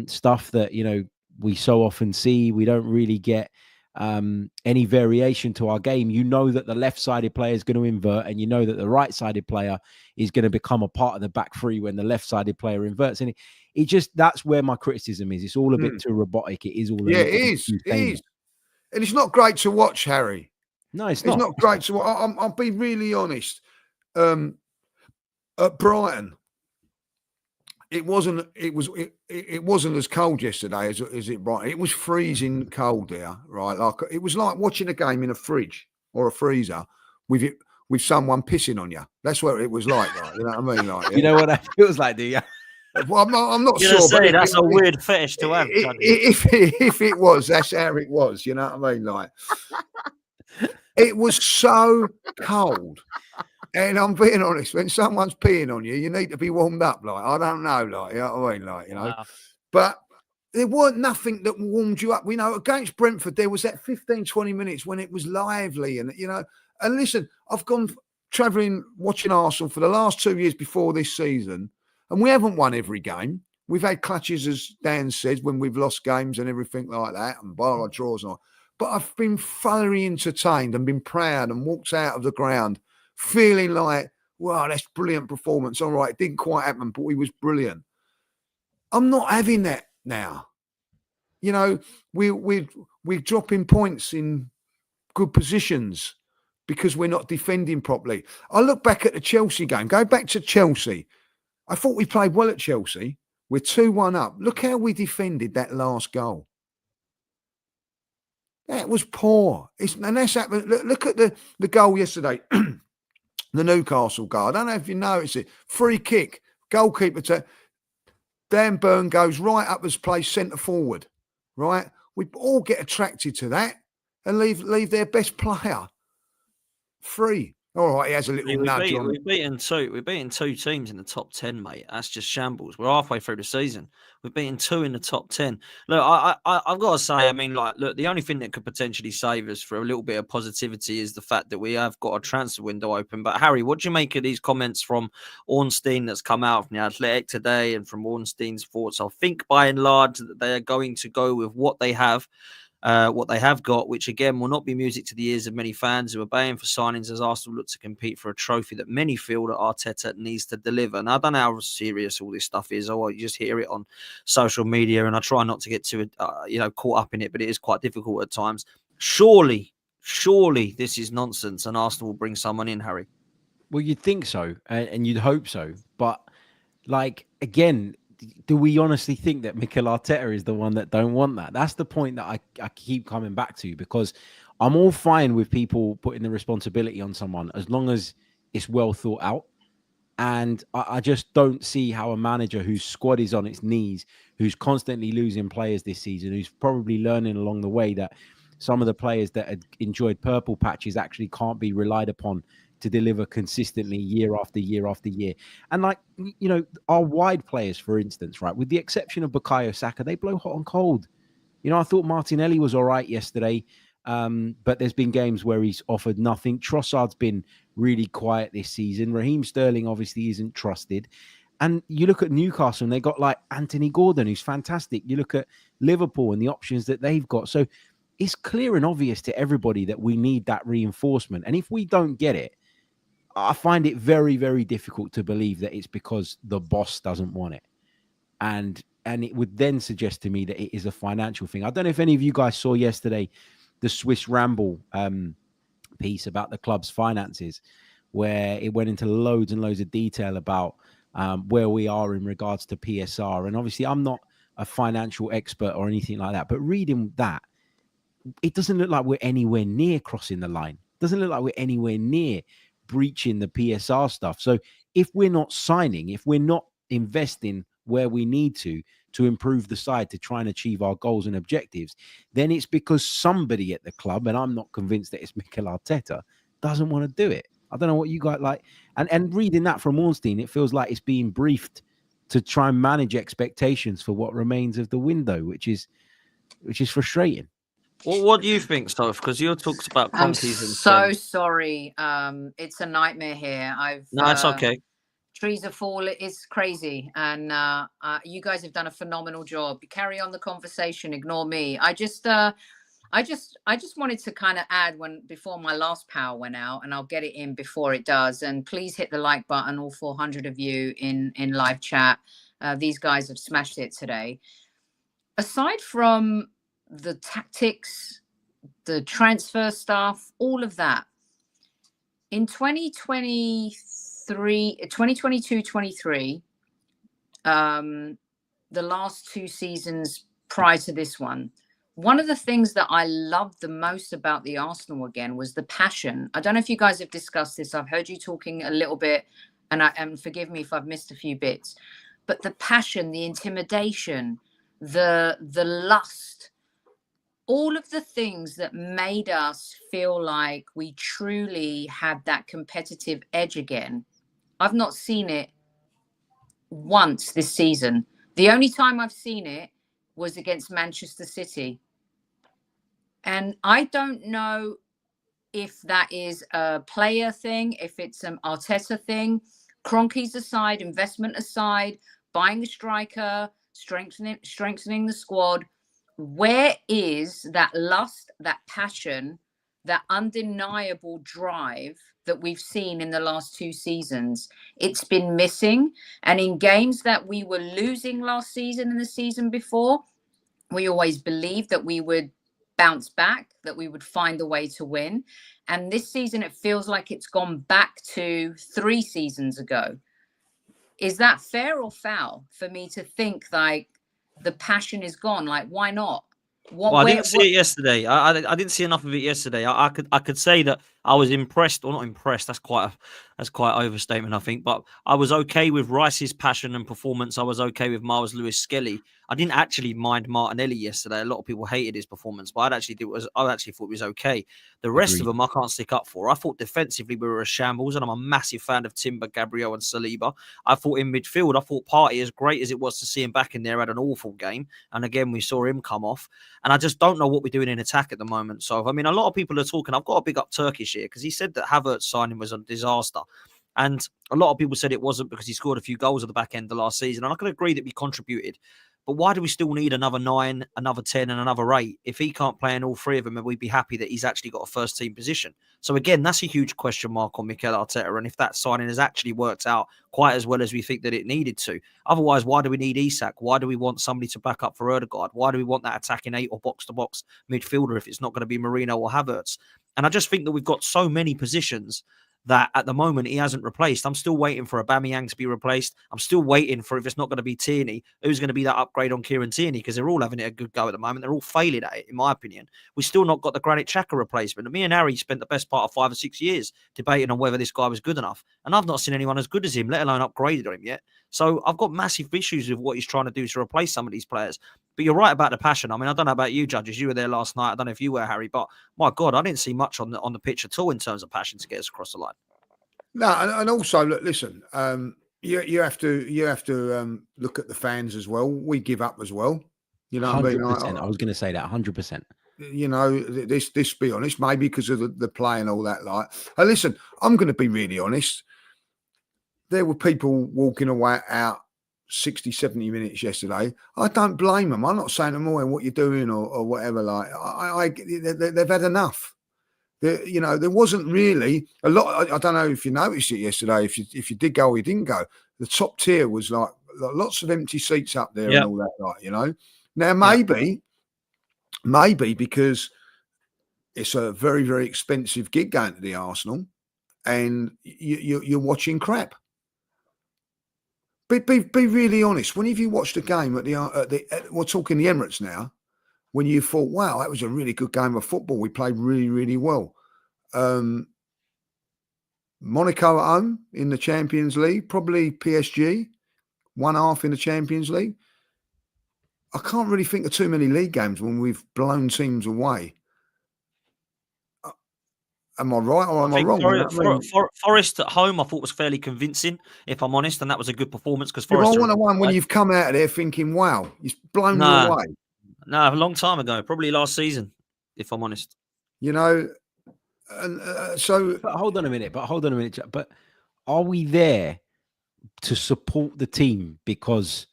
stuff that, you know, we so often see. We don't really get any variation to our game. You know that the left-sided player is going to invert, and you know that the right-sided player is going to become a part of the back three when the left-sided player inverts. And it just, that's where my criticism is. It's all a bit too robotic. It is all. Yeah, it is. It is. And it's not great to watch, Harry. No, it's not. It's not great to watch. I'll be really honest. At Brighton, it wasn't as cold yesterday as it Brighton. It was freezing cold there, right? Like, it was like watching a game in a fridge or a freezer with with someone pissing on you. That's what it was like. You know what I mean? Like, You know what that feels like, do you? Well, I'm not You're sure. say But that's a weird fetish to have. If it was, that's how it was. You know what I mean? Like, it was so cold. And I'm being honest, when someone's peeing on you, you need to be warmed up. Like, I don't know, like, you know what I mean? Like, you know, Wow. but there weren't nothing that warmed you up. You know, against Brentford, there was that 15, 20 minutes when it was lively. And, you know, and listen, I've gone travelling, watching Arsenal for the last 2 years before this season, and we haven't won every game. We've had clutches, as Dan said, when we've lost games and everything like that, and bar draws and all. But I've been thoroughly entertained and been proud and walked out of the ground feeling like, wow, that's brilliant performance. All right, it didn't quite happen, but he was brilliant. I'm not having that now. You know, we're dropping points in good positions because we're not defending properly. I look back at the Chelsea game. Go back to Chelsea. I thought we played well at Chelsea. We're 2-1 up. Look how we defended that last goal. That was poor. And that's happened. Look at the goal yesterday. The Newcastle goal. I don't know if you noticed it. Free kick. Goalkeeper. Dan Burn goes right up his place, centre forward. Right? We all get attracted to that and leave their best player free. All right, he has a little nudge on. We've beaten two teams in the top 10, mate. That's just shambles. We're halfway through the season. We've beaten 2 in the top 10. Look, I've got to say, I mean, like, look, the only thing that could potentially save us for a little bit of positivity is the fact that we have got a transfer window open. But Harry, what do you make of these comments from Ornstein that's come out from the Athletic today, and from Ornstein's thoughts? I think by and large that they are going to go with what they have got, which again will not be music to the ears of many fans who are baying for signings as Arsenal look to compete for a trophy that many feel that Arteta needs to deliver. And I don't know how serious all this stuff is, or you just hear it on social media, and I try not to get too caught up in it, but it is quite difficult at times. Surely this is nonsense, and Arsenal will bring someone in, Harry. Well, you'd think so, and you'd hope so, but like, again, do we honestly think that Mikel Arteta is the one that don't want that? That's the point that I keep coming back to, because I'm all fine with people putting the responsibility on someone as long as it's well thought out. And I just don't see how a manager whose squad is on its knees, who's constantly losing players this season, who's probably learning along the way that some of the players that had enjoyed purple patches actually can't be relied upon to deliver consistently year after year after year. And like, you know, our wide players, for instance, right, with the exception of Bukayo Saka, they blow hot and cold. You know, I thought Martinelli was all right yesterday, but there's been games where he's offered nothing. Trossard's been really quiet this season. Raheem Sterling obviously isn't trusted. And you look at Newcastle and they got like Anthony Gordon, who's fantastic. You look at Liverpool and the options that they've got. So it's clear and obvious to everybody that we need that reinforcement. And if we don't get it, I find it very, very difficult to believe that it's because the boss doesn't want it. And it would then suggest to me that it is a financial thing. I don't know if any of you guys saw yesterday the Swiss Ramble piece about the club's finances, where it went into loads and loads of detail about where we are in regards to PSR. And obviously, I'm not a financial expert or anything like that, but reading that, it doesn't look like we're anywhere near crossing the line. It doesn't look like we're anywhere near breaching the PSR stuff. So if we're not signing, if we're not investing where we need to improve the side to try and achieve our goals and objectives, then it's because somebody at the club, and I'm not convinced that it's Mikel Arteta, doesn't want to do it. I don't know what you got like. And reading that from Ornstein, it feels like it's being briefed to try and manage expectations for what remains of the window, which is frustrating. Well, what do you think, Soph? Because you talked about I'm Kroenkes and so sorry. It's a nightmare here. No, it's okay. Trees are falling. It's crazy, and you guys have done a phenomenal job. Carry on the conversation. Ignore me. I just wanted to kind of add before my last power went out, and I'll get it in before it does. And please hit the like button, all 400 of you in live chat. These guys have smashed it today. Aside from the tactics, the transfer stuff, all of that, in 2022-23, the last 2 seasons prior to this one, one of the things that I loved the most about the Arsenal again was the passion. I don't know if you guys have discussed this. I've heard you talking a little bit, and forgive me if I've missed a few bits, but the passion, the intimidation, the lust, all of the things that made us feel like we truly had that competitive edge again. I've not seen it once this season. The only time I've seen it was against Manchester City. And I don't know if that is a player thing, if it's an Arteta thing, Kroenkes aside, investment aside, buying a striker, strengthening the squad. Where is that lust, that passion, that undeniable drive that we've seen in the last 2 seasons? It's been missing. And in games that we were losing last season and the season before, we always believed that we would bounce back, that we would find a way to win. And this season, it feels like it's gone back to 3 seasons ago. Is that fair or foul for me to think like the passion is gone? Like, why not? I didn't see it yesterday. I didn't see enough of it yesterday. I could say that I was impressed, or not impressed. That's quite overstatement, I think. But I was okay with Rice's passion and performance. I was okay with Miles Lewis-Skelly. I didn't actually mind Martinelli yesterday. A lot of people hated his performance, but I actually thought it was okay. The rest of them I can't stick up for. I thought defensively we were a shambles, and I'm a massive fan of Timber, Gabriel, and Saliba. I thought in midfield, I thought Partey, as great as it was to see him back in there, had an awful game. And again, we saw him come off. And I just don't know what we're doing in attack at the moment. So, I mean, a lot of people are talking. I've got to big up Turkish here because he said that Havertz signing was a disaster. And a lot of people said it wasn't because he scored a few goals at the back end of last season. And I can agree that we contributed. But why do we still need another 9, another 10, and another 8? If he can't play in all 3 of them, we'd be happy that he's actually got a first team position. So again, that's a huge question mark on Mikel Arteta. And if that signing has actually worked out quite as well as we think that it needed to. Otherwise, why do we need Isak? Why do we want somebody to back up for Ødegaard? Why do we want that attacking 8 or box-to-box midfielder if it's not going to be Marino or Havertz? And I just think that we've got so many positions that at the moment he hasn't replaced. I'm still waiting for Aubameyang to be replaced. I'm still waiting for, if it's not going to be Tierney, who's going to be that upgrade on Kieran Tierney, because they're all having it a good go at the moment. They're all failing at it, in my opinion. We've still not got the Granit Xhaka replacement. And me and Harry spent the best part of 5 or 6 years debating on whether this guy was good enough. And I've not seen anyone as good as him, let alone upgraded on him yet. So I've got massive issues with what he's trying to do to replace some of these players. But you're right about the passion. I mean, I don't know about you, judges. You were there last night. I don't know if you were, Harry, but my God, I didn't see much on the pitch at all in terms of passion to get us across the line. No, and also, look, listen, you have to look at the fans as well. We give up as well. You know, 100%. I was going to say that 100%. You know, this be honest, maybe because of the play and all that. Like, and listen, I'm going to be really honest. There were people walking away out 60, 70 minutes yesterday. I don't blame them. I'm not saying to them, oh, what you're doing or whatever. Like, they've had enough. You know, there wasn't really a lot. I don't know if you noticed it yesterday. If you did go or you didn't go, the top tier was like lots of empty seats up there and all that. Like, you know, now maybe because it's a very, very expensive gig going to the Arsenal, and you're watching crap. Be really honest. When have you watched a game at we're talking the Emirates now? When you thought, wow, that was a really good game of football. We played really, really well. Monaco at home in the Champions League, probably PSG, 1/2 in the Champions League. I can't really think of too many league games when we've blown teams away. Am I right or am I wrong? Forest at home, I thought was fairly convincing, if I'm honest, and that was a good performance because Forest. I want one when you've come out of there thinking, wow, you've blown me away. No, a long time ago, probably last season, if I'm honest. You know, and so. But hold on a minute. But are we there to support the team because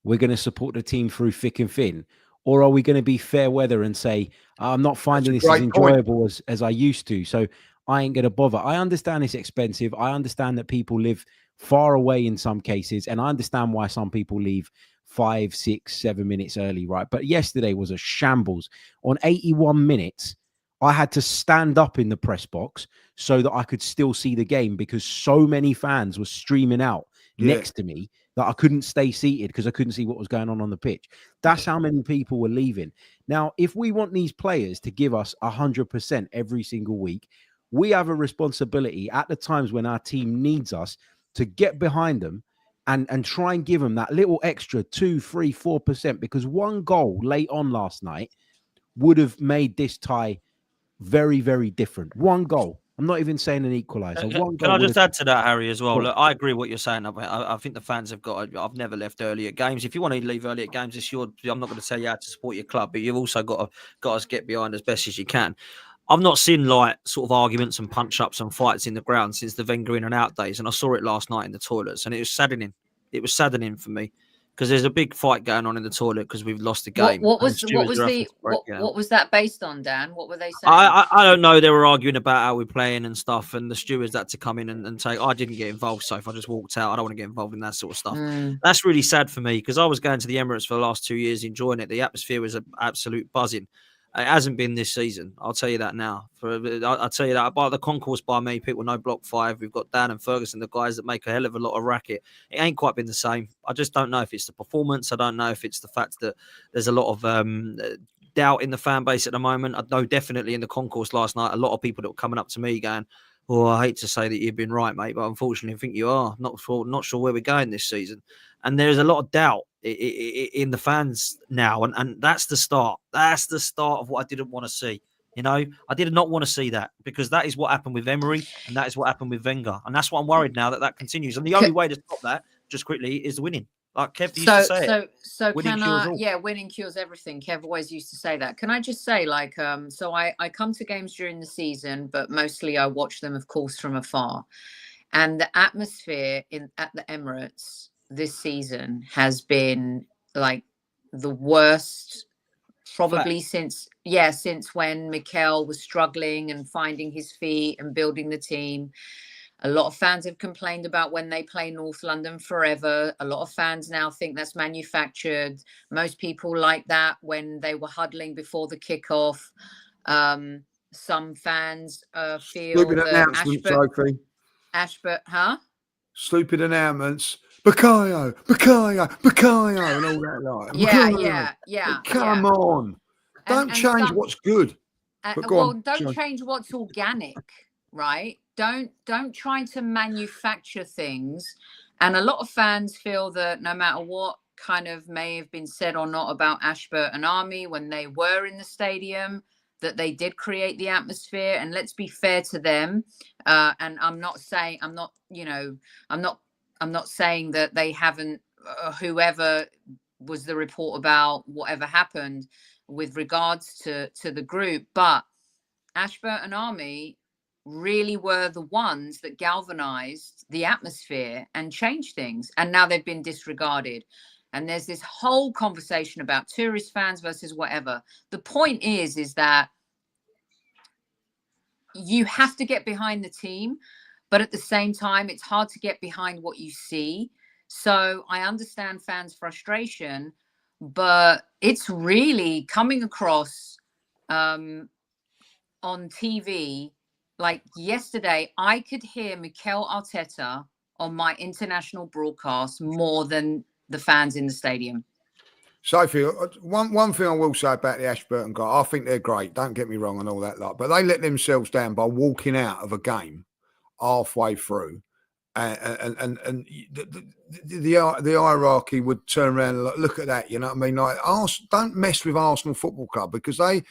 we're going to support the team through thick and thin? Or are we going to be fair weather and say, I'm not finding this as enjoyable as I used to, so I ain't going to bother? I understand it's expensive. I understand that people live far away in some cases, and I understand why some people leave 5, 6, 7 minutes early, right? But yesterday was a shambles. On 81 minutes, I had to stand up in the press box so that I could still see the game because so many fans were streaming out next to me that I couldn't stay seated because I couldn't see what was going on the pitch. That's how many people were leaving. Now, if we want these players to give us 100% every single week, we have a responsibility at the times when our team needs us to get behind them and try and give them that little extra 2, 3, 4%, because one goal late on last night would have made this tie very, very different. One goal. I'm not even saying an equaliser. Can I just add to that, Harry, as well? Look, I agree what you're saying. I think the fans have got. I've never left early at games. If you want to leave early at games, it's your. I'm not going to tell you how to support your club, but you've also got to get behind as best as you can. I've not seen like sort of arguments and punch-ups and fights in the ground since the Wenger in and out days, and I saw it last night in the toilets, and it was saddening. It was saddening for me because there's a big fight going on in the toilet because we've lost the game. What was that based on, Dan? What were they saying? I don't know. They were arguing about how we're playing and stuff, and the stewards had to come in and take. I didn't get involved, so if I just walked out, I don't want to get involved in that sort of stuff. That's really sad for me because I was going to the Emirates for the last 2 years, enjoying it. The atmosphere was an absolute buzzing. It hasn't been this season. I'll tell you that now. I'll tell you that. By the concourse by me, people know Block 5. We've got Dan and Ferguson, the guys that make a hell of a lot of racket. It ain't quite been the same. I just don't know if it's the performance. I don't know if it's the fact that there's a lot of doubt in the fan base at the moment. I know definitely in the concourse last night, a lot of people that were coming up to me going, "Oh, I hate to say that you've been right, mate, but unfortunately I think you are. Not sure where we're going this season." And there's a lot of doubt in the fans now, and that's the start. That's the start of what I didn't want to see. You know, I did not want to see that because that is what happened with Emery, and that is what happened with Wenger, and that's what I'm worried now that continues. And the only way to stop that, just quickly, is winning. Like Kev used to say, winning cures everything. Kev always used to say that. Can I just say, like, so I come to games during the season, but mostly I watch them, of course, from afar, and the atmosphere at the Emirates this season has been like the worst probably since when Mikel was struggling and finding his feet and building the team. A lot of fans have complained about when they play North London forever. A lot of fans now think that's manufactured. Most people like that when they were huddling before the kickoff. Some fans feel that Ashbert, stupid announcements. Bukayo, and all that like. Yeah. Come on. Don't change what's good. Don't change what's organic, right? Don't try to manufacture things. And a lot of fans feel that no matter what kind of may have been said or not about Ashbert and Army when they were in the stadium, that they did create the atmosphere. And let's be fair to them. And I'm not saying that they haven't, whoever was the report about whatever happened with regards to the group, but Ashbert and Army really were the ones that galvanized the atmosphere and changed things. And now they've been disregarded. And there's this whole conversation about tourist fans versus whatever. The point is that you have to get behind the team. But at the same time, it's hard to get behind what you see. So I understand fans' frustration, but it's really coming across on TV. Like yesterday, I could hear Mikel Arteta on my international broadcast more than the fans in the stadium. Sophie, one thing I will say about the Ashburton guy, I think they're great. Don't get me wrong and all that lot. But they let themselves down by walking out of a game halfway through, and the hierarchy would turn around and look at that. You know what I mean? Like, don't mess with Arsenal Football Club because they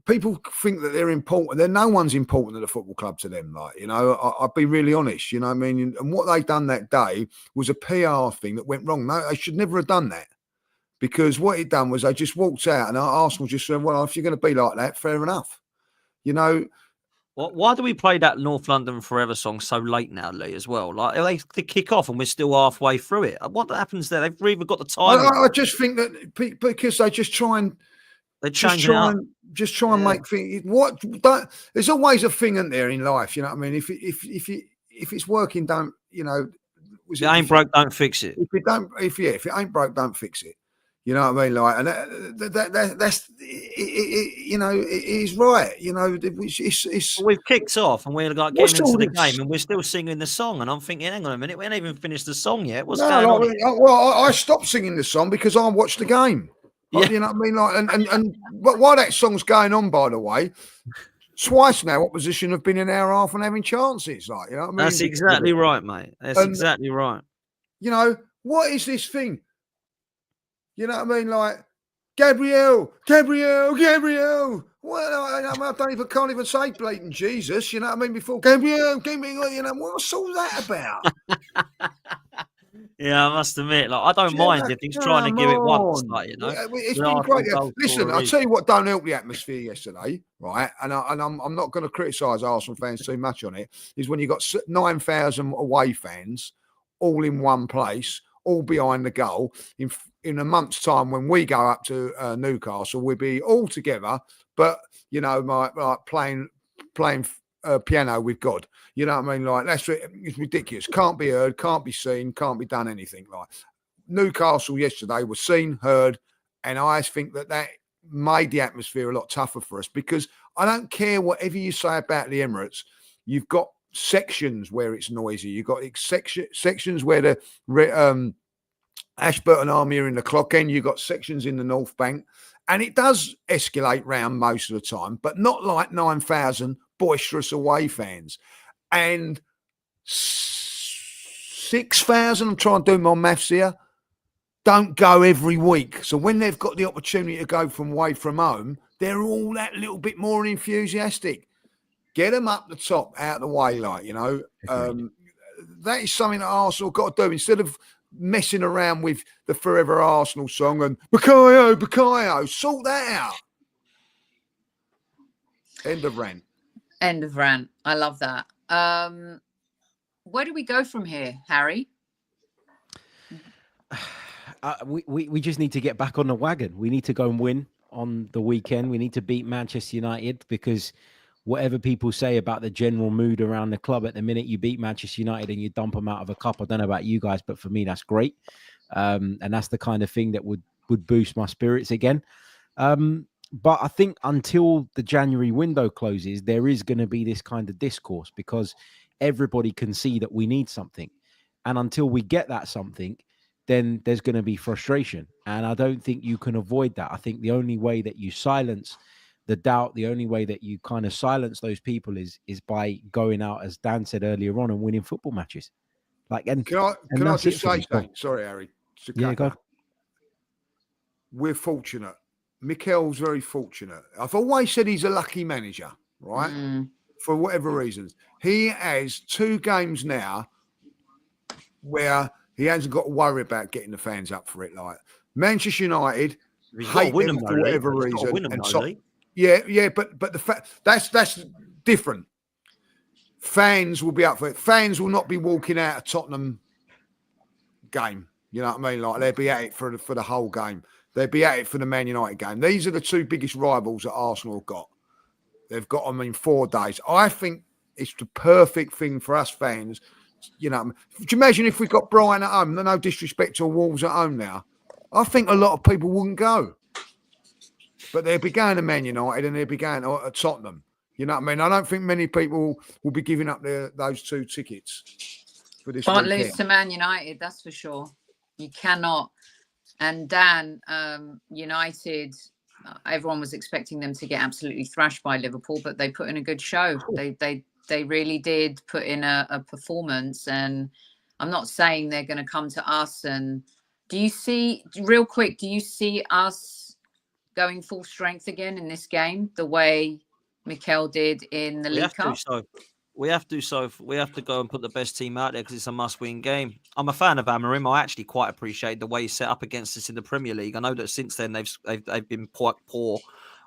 people think that they're important. No one's important at the football club to them. Like, you know, I'll be really honest. You know what I mean? And what they done that day was a PR thing that went wrong. No, they should never have done that. Because what it done was they just walked out and Arsenal just said, well, if you're going to be like that, fair enough. You know. Well, why do we play that North London Forever song so late now, Lee, as well? Like they kick off and we're still halfway through it. What happens there? They've either got the time. I just think that because they just try and just try and make things. There's always a thing in there in life. You know what I mean? If it's working, don't, you know. If it ain't broke, don't fix it. If it ain't broke, don't fix it. You know what I mean? Like, and that's you know, it is right. You know, it's we've kicked off and we're like what's getting into all the this? game and we're still singing the song. And I'm thinking, hang on a minute, we ain't even finished the song yet. What's No, going on? like, well, I stopped singing the song because I watched the game. Yeah. You know what I mean? Like, and but while that song's going on, by the way, twice now opposition have been an hour and a half and having chances. Like, you know what I mean? That's exactly right, mate. That's exactly right. You know, what is this thing? You know what I mean? Like, Gabriel. Well, I can't even say blatant Jesus. You know what I mean? Before Gabriel, you know, what's all that about? Yeah, I must admit, like, I don't mind if he's trying to give it once, like, you know. It's been great. Listen, I'll tell you what don't help the atmosphere yesterday, right? And I'm not going to criticise Arsenal fans too much on it, is when you got 9,000 away fans all in one place, all behind the goal. In a month's time, when we go up to Newcastle, we'll be all together, but, you know, like playing piano with God. You know what I mean? Like, it's ridiculous. Can't be heard, can't be seen, can't be done anything. Like, Newcastle yesterday was seen, heard, and I think that made the atmosphere a lot tougher for us, because I don't care whatever you say about the Emirates, you've got sections where it's noisy. You've got sections where the Ashburton Army are in the clock end. You've got sections in the North Bank, and it does escalate round most of the time, but not like 9,000 boisterous away fans. And 6,000, I'm trying to do my maths here, don't go every week. So when they've got the opportunity to go from away from home, they're all that little bit more enthusiastic. Get them up the top, out of the way, like, you know. That is something that Arsenal got to do, instead of messing around with the Forever Arsenal song and Bukayo, sort that out. End of rant. I love that. Where do we go from here, Harry? We just need to get back on the wagon. We need to go and win on the weekend. We need to beat Manchester United, because whatever people say about the general mood around the club at the minute, you beat Manchester United and you dump them out of a cup. I don't know about you guys, but for me, that's great. And that's the kind of thing that would boost my spirits again. But I think until the January window closes, there is going to be this kind of discourse, because everybody can see that we need something. And until we get that something, then there's going to be frustration. And I don't think you can avoid that. I think the only way that you silence the doubt, the only way that you kind of silence those people is by going out, as Dan said earlier on, and winning football matches. Like, and can I just say something? Sorry, Harry. Yeah, go. We're fortunate. Mikel's very fortunate. I've always said he's a lucky manager, right? For whatever reasons. He has 2 games now where he hasn't got to worry about getting the fans up for it. Like Manchester United, hate them for whatever reason. Yeah, but the fact that's different. Fans will be up for it. Fans will not be walking out of Tottenham game. You know what I mean? Like, they'll be at it for the whole game. They'll be at it for the Man United game. These are the 2 biggest rivals that Arsenal have got. They've got them in 4 days. I think it's the perfect thing for us fans. You know, do you imagine if we got Brighton at home? No disrespect to Wolves at home now. I think a lot of people wouldn't go. But they'll be going to Man United and they'll be going to Tottenham. You know what I mean? I don't think many people will be giving up those 2 tickets for this Can't weekend. lose to Man United, that's for sure. You cannot. And Dan, United, everyone was expecting them to get absolutely thrashed by Liverpool, but they put in a good show. They really did put in a performance. And I'm not saying they're going to come to us. And do you see us going full strength again in this game, the way Mikel did in the League Cup? We have to go and put the best team out there, because it's a must-win game. I'm a fan of Amorim. I actually quite appreciate the way he set up against us in the Premier League. I know that since then they've been quite poor.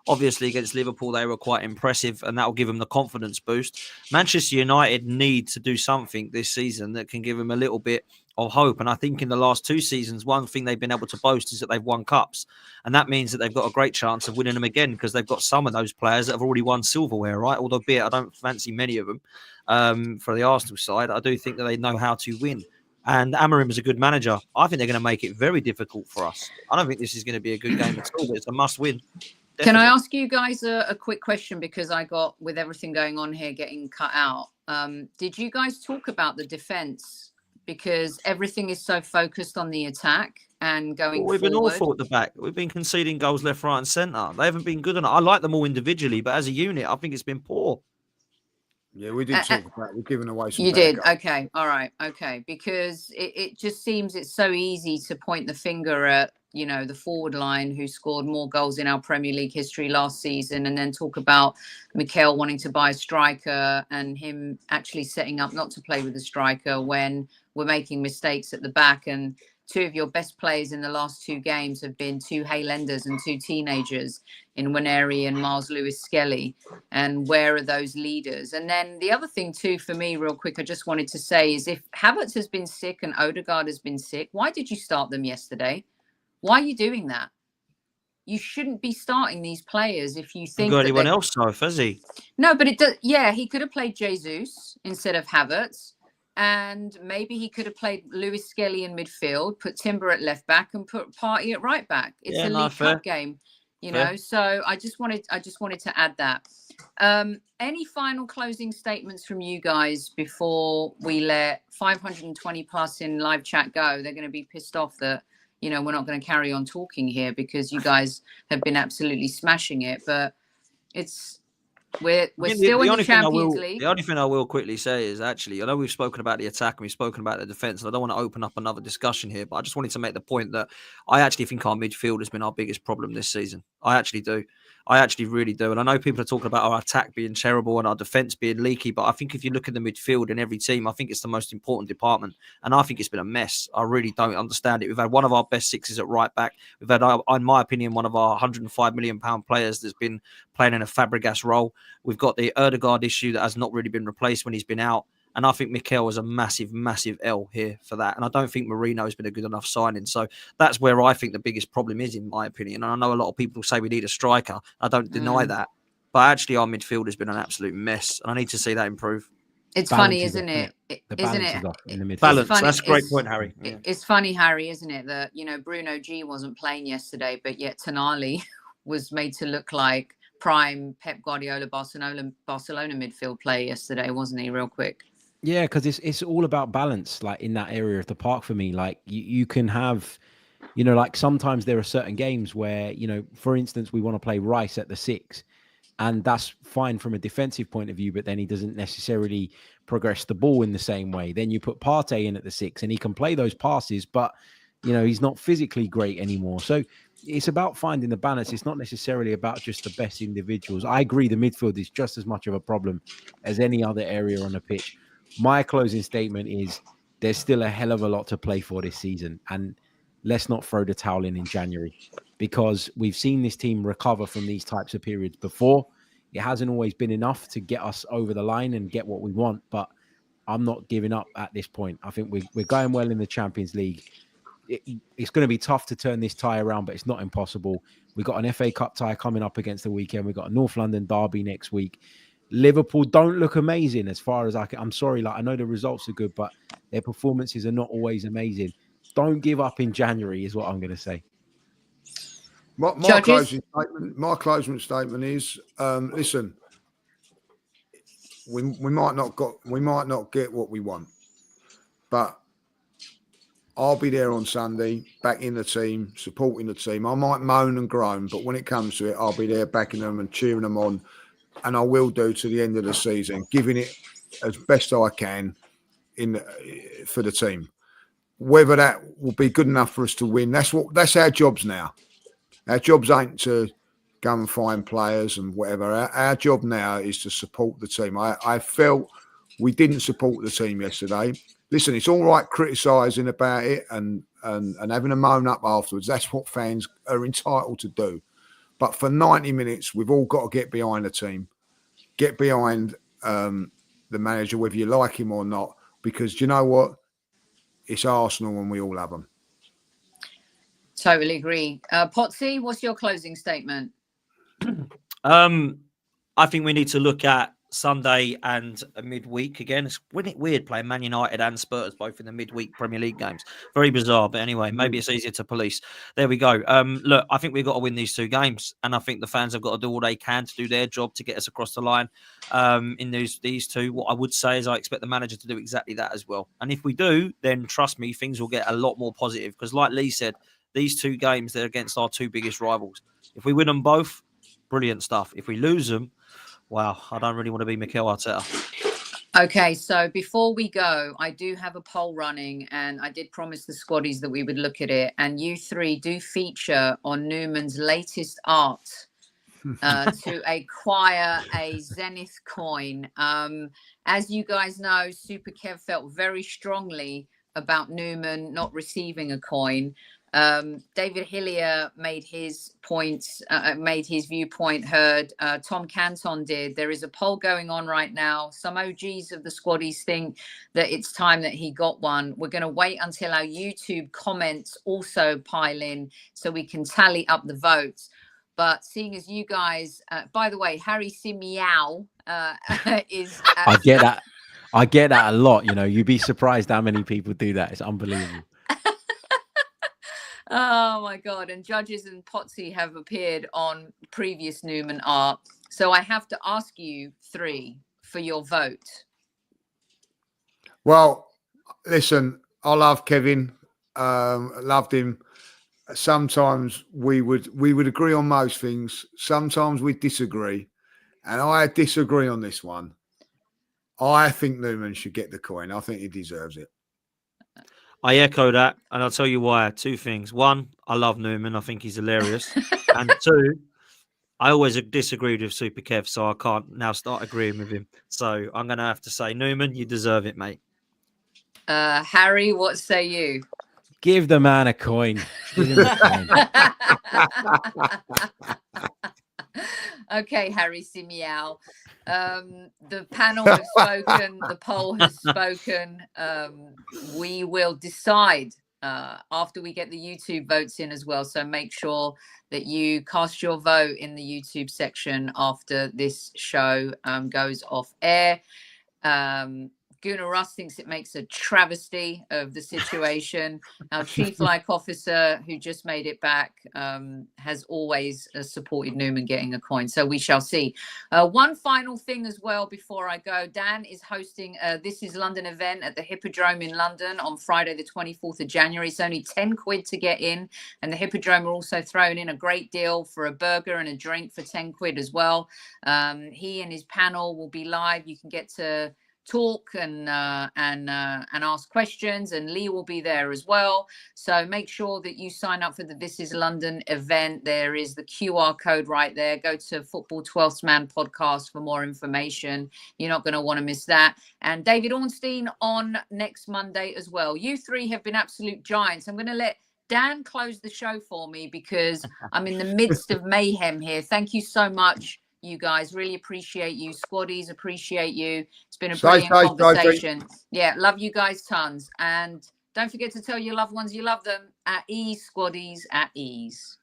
Obviously, against Liverpool, they were quite impressive, and that will give them the confidence boost. Manchester United need to do something this season that can give them a little bit of hope. And I think in the last 2 seasons, one thing they've been able to boast is that they've won cups. And that means that they've got a great chance of winning them again, because they've got some of those players that have already won silverware, right? Although, I don't fancy many of them for the Arsenal side. I do think that they know how to win. And Amorim is a good manager. I think they're going to make it very difficult for us. I don't think this is going to be a good game at all, but it's a must-win. Can I ask you guys a quick question, because I got, with everything going on here, getting cut out. Did you guys talk about the defense? Because everything is so focused on the attack and going We've forward. been awful at the back. We've been conceding goals left, right, and centre. They haven't been good enough. I like them all individually, but as a unit, I think it's been poor. Yeah, we did talk about it. We're giving away some. You did? Goals. Okay. All right. Okay. Because it just seems it's so easy to point the finger at, you know, the forward line who scored more goals in our Premier League history last season, and then talk about Mikel wanting to buy a striker and him actually setting up not to play with a striker when we're making mistakes at the back. And two of your best players in the last two games have been two Highlanders and two teenagers in Waneri and Miles Lewis-Skelly. And where are those leaders? And then the other thing too, for me, real quick, I just wanted to say is, if Havertz has been sick and Odegaard has been sick, why did you start them yesterday? Why are you doing that? You shouldn't be starting these players if you think. Got anyone else, though, has he? No, but it does. Yeah, he could have played Jesus instead of Havertz. And maybe he could have played Lewis-Skelly in midfield, put Timber at left back, and put Partey at right back. It's a League Cup game, you know. So I just wanted to add that. Any final closing statements from you guys before we let 520 plus in live chat go? They're going to be pissed off that, you know, we're not going to carry on talking here because you guys have been absolutely smashing it. But we're still in the Champions League. The only thing I will quickly say is, actually, I know we've spoken about the attack and we've spoken about the defence, and I don't want to open up another discussion here, but I just wanted to make the point that I actually think our midfield has been our biggest problem this season. I actually do. I actually really do. And I know people are talking about our attack being terrible and our defence being leaky, but I think if you look at the midfield in every team, I think it's the most important department. And I think it's been a mess. I really don't understand it. We've had one of our best sixes at right back. We've had, in my opinion, one of our £105 million players that's been playing in a Fabregas role. We've got the Odegaard issue that has not really been replaced when he's been out. And I think Mikel is a massive, massive L here for that. And I don't think Marino has been a good enough signing. So that's where I think the biggest problem is, in my opinion. And I know a lot of people say we need a striker. I don't deny that. But actually, our midfield has been an absolute mess. And I need to see that improve. It's funny, isn't it? Isn't it? Balance. That's a great point, Harry. It's funny, Harry, isn't it? That, you know, Bruno G wasn't playing yesterday, but yet Tonali was made to look like prime Pep Guardiola Barcelona midfield player yesterday, wasn't he? Real quick. Yeah, because it's all about balance, like in that area of the park for me. Like you can have, you know, like sometimes there are certain games where, you know, for instance, we want to play Rice at the 6, and that's fine from a defensive point of view, but then he doesn't necessarily progress the ball in the same way. Then you put Partey in at the 6 and he can play those passes, but, you know, he's not physically great anymore. So it's about finding the balance. It's not necessarily about just the best individuals. I agree the midfield is just as much of a problem as any other area on the pitch. My closing statement is there's still a hell of a lot to play for this season. And let's not throw the towel in January, because we've seen this team recover from these types of periods before. It hasn't always been enough to get us over the line and get what we want, but I'm not giving up at this point. I think we're going well in the Champions League. It's going to be tough to turn this tie around, but it's not impossible. We've got an FA Cup tie coming up against the weekend. We've got a North London derby next week. Liverpool don't look amazing as far as I'm sorry. Like, I know the results are good, but their performances are not always amazing. Don't give up in January is what I'm going to say. My closing statement is, listen, we might not get what we want, but I'll be there on Sunday, back in the team, supporting the team. I might moan and groan, but when it comes to it, I'll be there backing them and cheering them on. And I will do to the end of the season, giving it as best I can for the team. Whether that will be good enough for us to win, that's our jobs now. Our jobs ain't to go and find players and whatever. Our job now is to support the team. I felt we didn't support the team yesterday. Listen, it's all right criticising about it and having a moan up afterwards. That's what fans are entitled to do. But for 90 minutes, we've all got to get behind the team, get behind the manager, whether you like him or not, because do you know what? It's Arsenal and we all have them. Totally agree. Potsy, what's your closing statement? I think we need to look at Sunday and a midweek again. It's weird playing Man United and Spurs both in the midweek Premier League games. Very bizarre, but anyway, maybe it's easier to police. There we go. Look, I think we've got to win these 2 games, and I think the fans have got to do all they can to do their job to get us across the line in these 2. What I would say is I expect the manager to do exactly that as well. And if we do, then trust me, things will get a lot more positive, because like Lee said, these 2 games, they're against our 2 biggest rivals. If we win them both, brilliant stuff. If we lose them, wow, I don't really want to be Mikel Arteta. Okay, so before we go, I do have a poll running, and I did promise the squaddies that we would look at it. And you 3 do feature on Newman's latest art to acquire a Zenith coin. As you guys know, Super Kev felt very strongly about Newman not receiving a coin. David Hillier made his points, made his viewpoint heard. Tom Canton did. There is a poll going on right now. Some OGs of the squaddies think that it's time that he got one. We're going to wait until our YouTube comments also pile in so we can tally up the votes. But seeing as you guys, by the way, Harry Symeou is. I get that. I get that a lot. You know, you'd be surprised how many people do that. It's unbelievable. Oh my God. And Judges and Potsy have appeared on previous Newman art. So I have to ask you 3 for your vote. Well, listen, I love Kevin. Loved him. Sometimes we would agree on most things. Sometimes we disagree. And I disagree on this one. I think Newman should get the coin. I think he deserves it. I echo that, and I'll tell you why. 2 things. 1, I love Newman. I think he's hilarious. And 2, I always disagreed with Super Kev, so I can't now start agreeing with him. So I'm going to have to say, Newman, you deserve it, mate. Harry, what say you? Give the man a coin. Give him a coin. Okay, Harry Symeou. The panel has spoken. The poll has spoken. We will decide after we get the YouTube votes in as well. So make sure that you cast your vote in the YouTube section after this show goes off air. Gunnar Russ thinks it makes a travesty of the situation. Our chief like officer, who just made it back, has always supported Newman getting a coin. So we shall see. One final thing as well before I go. Dan is hosting This Is London event at the Hippodrome in London on Friday, the 24th of January. It's only 10 quid to get in. And the Hippodrome are also throwing in a great deal for a burger and a drink for 10 quid as well. He and his panel will be live. You can get to talk and ask questions, and Lee will be there as well. So make sure that you sign up for the This Is London event. There is the QR code right there. Go to Football 12th Man podcast for more information. You're not going to want to miss that. And David Ornstein on next Monday as well. You 3 have been absolute giants. I'm going to let Dan close the show for me because I'm in the midst of mayhem here. Thank you so much, you guys. Really appreciate you. Squaddies, appreciate you. It's been a brilliant conversation. Yeah, love you guys tons. And don't forget to tell your loved ones you love them. At ease, squaddies, at ease.